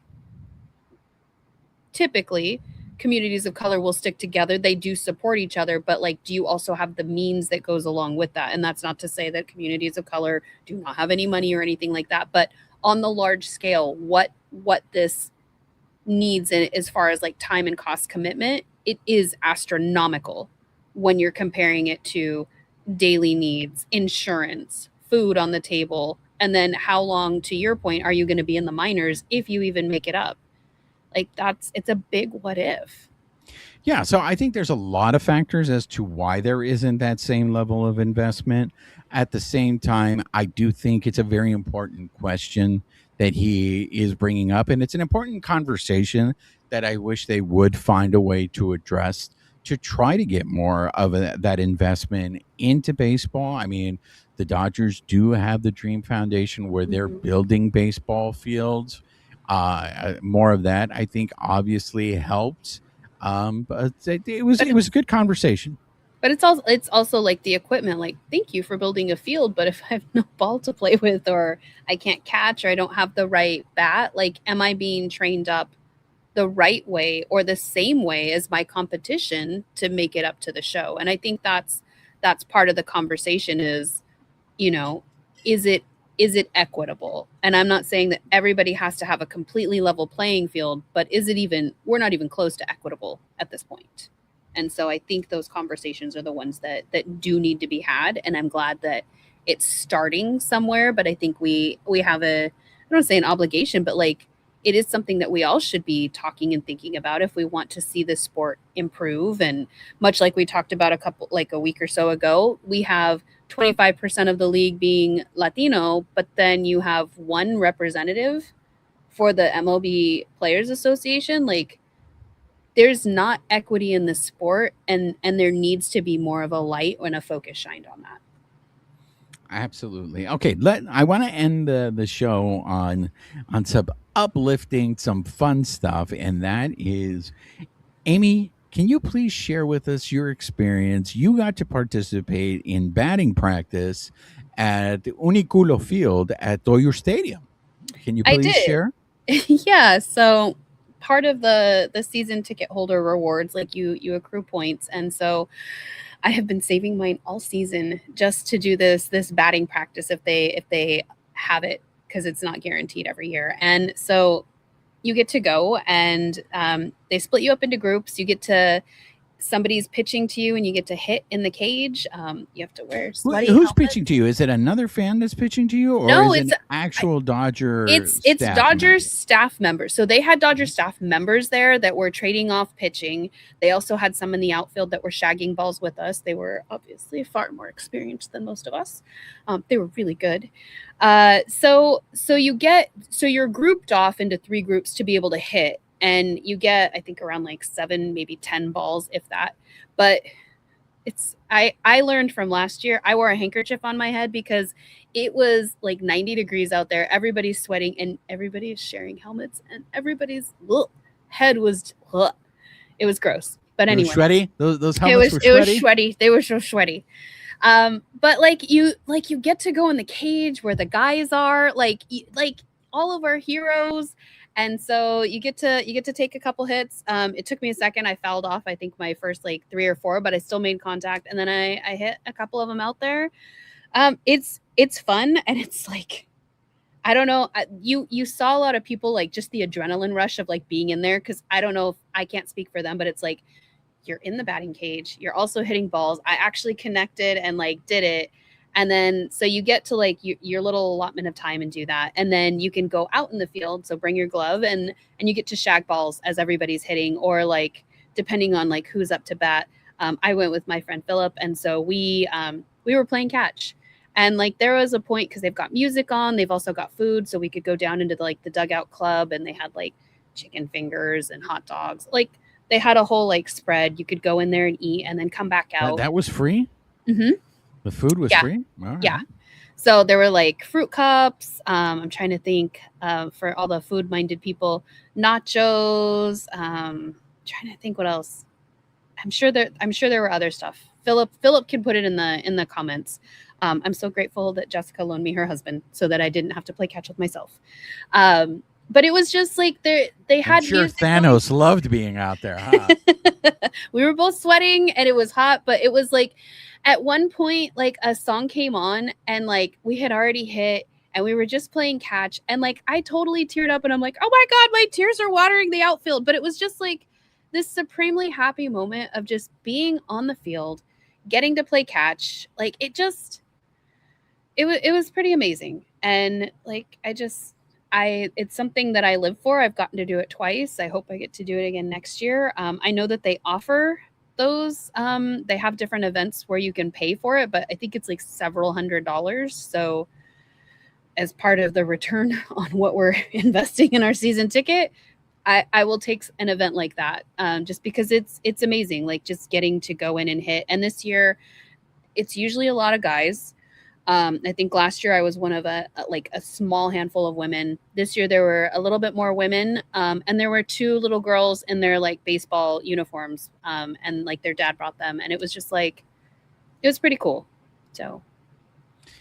typically communities of color will stick together, they do support each other, but like, do you also have the means that goes along with that? And that's not to say that communities of color do not have any money or anything like that, but on the large scale, what this needs, and as far as like time and cost commitment, it is astronomical when you're comparing it to daily needs, insurance, food on the table, and then how long, to your point, are you going to be in the minors if you even make it up? Like, it's a big what if. yeah. So I think there's a lot of factors as to why there isn't that same level of investment. At the same time, I do think it's a very important question that he is bringing up, and it's an important conversation that I wish they would find a way to address to try to get more of that investment into baseball. I mean, the Dodgers do have the Dream Foundation where they're building baseball fields. More of that, I think, obviously helps. But it was a good conversation. But it's also like the equipment. Like, thank you for building a field, but if I have no ball to play with, or I can't catch, or I don't have the right bat, like, am I being trained up the right way or the same way as my competition to make it up to the show? And I think that's part of the conversation is, is it equitable? And I'm not saying that everybody has to have a completely level playing field, but we're not even close to equitable at this point. And so I think those conversations are the ones that do need to be had. And I'm glad that it's starting somewhere, but I think we have I don't want to say an obligation, but like, it is something that we all should be talking and thinking about if we want to see the sport improve. And much like we talked about a week or so ago, we have 25% of the league being Latino, but then you have one representative for the MLB Players Association. Like, there's not equity in the sport, and there needs to be more of a light and a focus shined on that. Absolutely. Okay, I want to end the show on some uplifting, some fun stuff, and that is, Amie, can you please share with us your experience? You got to participate in batting practice at Uniculo Field at Dodger Stadium. Can you please share? Yeah, so part of the season ticket holder rewards, like, you accrue points, and so I have been saving mine all season just to do this batting practice if they have it, because it's not guaranteed every year. And so you get to go, and they split you up into groups. You get to, somebody's pitching to you, and you get to hit in the cage. You have to wear sweaty Who's helmet. pitching to you? Is it another fan that's pitching to you, or No, is it an actual Dodger? It's staff Dodgers member? staff members. So they had Dodger staff members there that were trading off pitching. They also had some in the outfield that were shagging balls with us. They were obviously far more experienced than most of us. They were really good. So you're grouped off into 3 groups to be able to hit, and you get, I think, around like 7, maybe 10 balls, if that. But I learned from last year, I wore a handkerchief on my head because it was like 90 degrees out there. Everybody's sweating, and everybody is sharing helmets, and everybody's head was, it was gross. But anyway, sweaty. Those helmets were sweaty. It was sweaty. They were so sweaty. But like you get to go in the cage where the guys are, like all of our heroes. And so you get to take a couple hits. It took me a second. I fouled off, I think, my first like 3 or 4, but I still made contact. And then I hit a couple of them out there. It's fun. And it's like, I don't know. You saw a lot of people, like, just the adrenaline rush of like being in there. Cause I don't know if I can't speak for them, but it's like, you're in the batting cage. You're also hitting balls. I actually connected and like did it. And then, so you get to like your little allotment of time and do that. And then you can go out in the field. So bring your glove and you get to shag balls as everybody's hitting, or like, depending on like who's up to bat. I went with my friend Philip. And so we were playing catch. And like there was a point because they've got music on, they've also got food, so we could go down into the dugout club, and they had like chicken fingers and hot dogs. Like they had a whole like spread. You could go in there and eat, and then come back out. That was free. Mm-hmm. The food was free. All right. Yeah. So there were like fruit cups. I'm trying to think for all the food-minded people, nachos. Trying to think what else. I'm sure there were other stuff. Philip can put it in the comments. I'm so grateful that Jessica loaned me her husband so that I didn't have to play catch with myself. But it was just like they had. I'm sure Thanos loved being out there. Huh? We were both sweating and it was hot, but it was like at one point, like a song came on and like we had already hit and we were just playing catch, and like I totally teared up and I'm like, oh my God, my tears are watering the outfield. But it was just like this supremely happy moment of just being on the field, getting to play catch. Like it was pretty amazing. And like it's something that I live for. I've gotten to do it twice. I hope I get to do it again next year. I know that they offer those. They have different events where you can pay for it, but I think it's like several $100s. So as part of the return on what we're investing in our season ticket, I will take an event like that just because it's amazing. Like just getting to go in and hit. And this year it's usually a lot of guys. I think last year I was one of a small handful of women. This year there were a little bit more women, and there were 2 little girls in their like baseball uniforms, and like their dad brought them, and it was just like it was pretty cool. So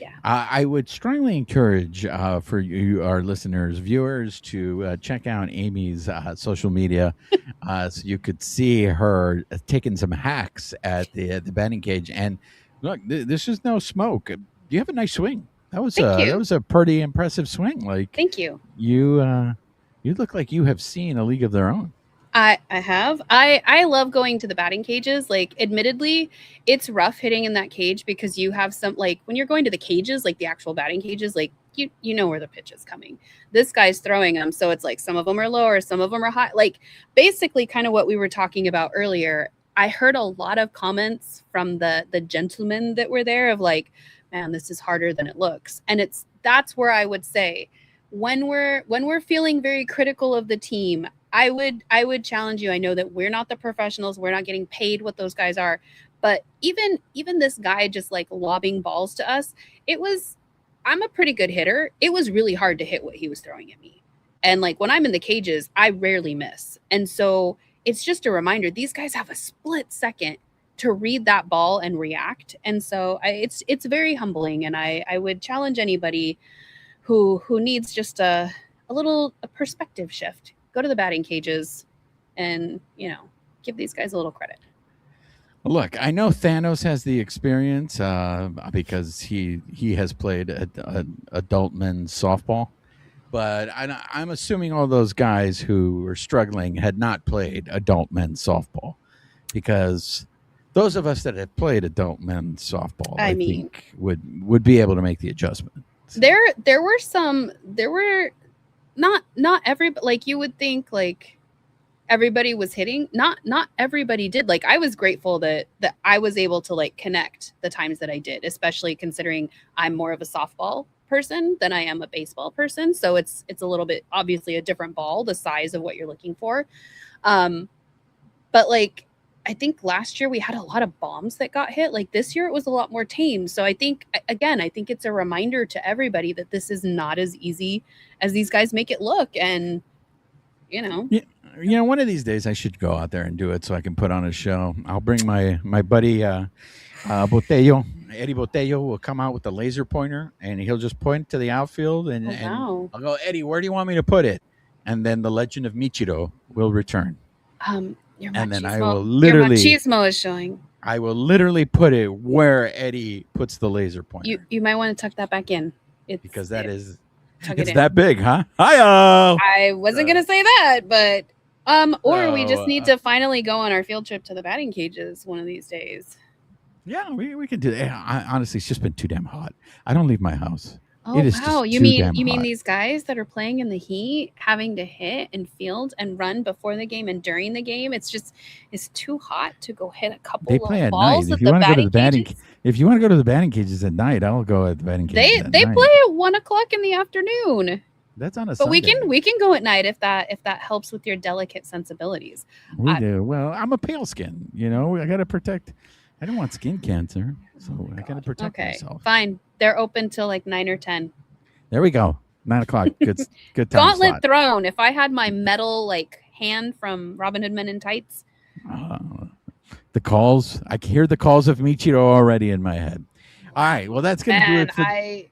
yeah, I would strongly encourage for you, our listeners, viewers, to check out Amie's social media, so you could see her taking some hacks at the batting cage. And look, this is no smoke. You have a nice swing. That was a pretty impressive swing. Like, thank you. You look like you have seen a league of their own. I have. I love going to the batting cages. Like, admittedly, it's rough hitting in that cage because you have some, like, when you're going to the cages, like the actual batting cages, like you know where the pitch is coming. This guy's throwing them, so it's like some of them are lower, some of them are high. Like, basically, kind of what we were talking about earlier. I heard a lot of comments from the gentlemen that were there of like, man, this is harder than it looks. And that's where I would say when we're feeling very critical of the team, I would challenge you. I know that we're not the professionals. We're not getting paid what those guys are. But even this guy just like lobbing balls to us, I'm a pretty good hitter. It was really hard to hit what he was throwing at me. And like when I'm in the cages, I rarely miss. And so it's just a reminder, these guys have a split second to read that ball and react. And so it's very humbling. And I would challenge anybody who needs just a perspective shift. Go to the batting cages and, give these guys a little credit. Look, I know Thanos has the experience because he has played adult men's softball. But I'm assuming all those guys who were struggling had not played adult men's softball, because those of us that have played adult men's softball, I think would be able to make the adjustment. There were not everybody, like you would think like everybody was hitting. Not everybody did. Like I was grateful that I was able to like connect the times that I did, especially considering I'm more of a softball person than I am a baseball person. So it's a little bit obviously a different ball, the size of what you're looking for. But like I think last year we had a lot of bombs that got hit. Like this year it was a lot more tame. So I think it's a reminder to everybody that this is not as easy as these guys make it look. And one of these days I should go out there and do it so I can put on a show. I'll bring my buddy Botello. Eddie Botello will come out with the laser pointer and he'll just point to the outfield and I'll go, Eddie, where do you want me to put it? And then the legend of Michiro will return. And then I will literally machismo is showing. I will literally put it where Eddie puts the laser pointer. You might want to tuck that back in. It's that big, huh? Hi-oh! I wasn't gonna say that, but we just need to finally go on our field trip to the batting cages one of these days. Yeah, we can do that. Honestly, it's just been too damn hot. I don't leave my house. Oh, wow. You mean these guys that are playing in the heat, having to hit and field and run before the game and during the game? It's too hot to go hit a couple of balls at the batting cages? If you want to go to the batting cages at night, I'll go at the batting cages. They play at 1 o'clock in the afternoon. That's on a But Sunday. we can go at night if that helps with your delicate sensibilities. We do. Well, I'm a pale skin. I got to protect. I don't want skin cancer, so I got to protect myself. Fine. They're open till like 9 or 10. There we go. 9 o'clock. Good time. Gauntlet slot. thrown. If I had my metal like hand from Robin Hood Men in Tights. The calls. I can hear the calls of Michiro already in my head. All right. Well, that's going to do it.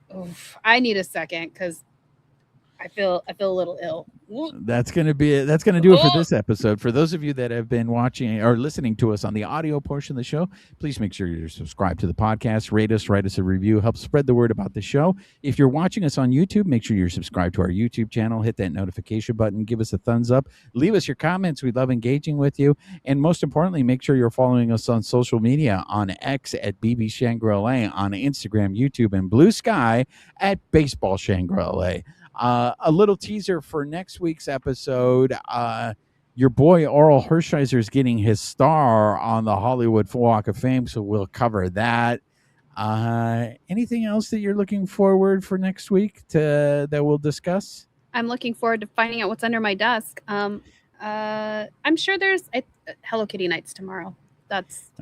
I need a second because I feel a little ill. That's going to be it. That's going to do it for this episode. For those of you that have been watching or listening to us on the audio portion of the show, please make sure you're subscribed to the podcast, rate us, write us a review, help spread the word about the show. If you're watching us on YouTube, make sure you're subscribed to our YouTube channel, hit that notification button, give us a thumbs up, leave us your comments. We love engaging with you. And most importantly, make sure you're following us on social media on X at BB Shangri-La, on Instagram, YouTube, and Bluesky at Baseball Shangri-La. A little teaser for next week's episode. Your boy Oral Hershiser is getting his star on the Hollywood Walk of Fame, so we'll cover that. Anything else that you're looking forward for next week that we'll discuss? I'm looking forward to finding out what's under my desk. I'm sure there's Hello Kitty nights tomorrow.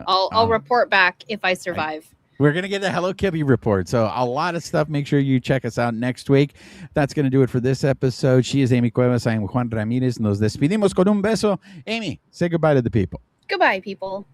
I'll report back if I survive. We're going to get a Hello Kitty report. So a lot of stuff. Make sure you check us out next week. That's going to do it for this episode. She is Amie Cuevas. I am Juan Ramirez. Nos despedimos con un beso. Amie, say goodbye to the people. Goodbye, people.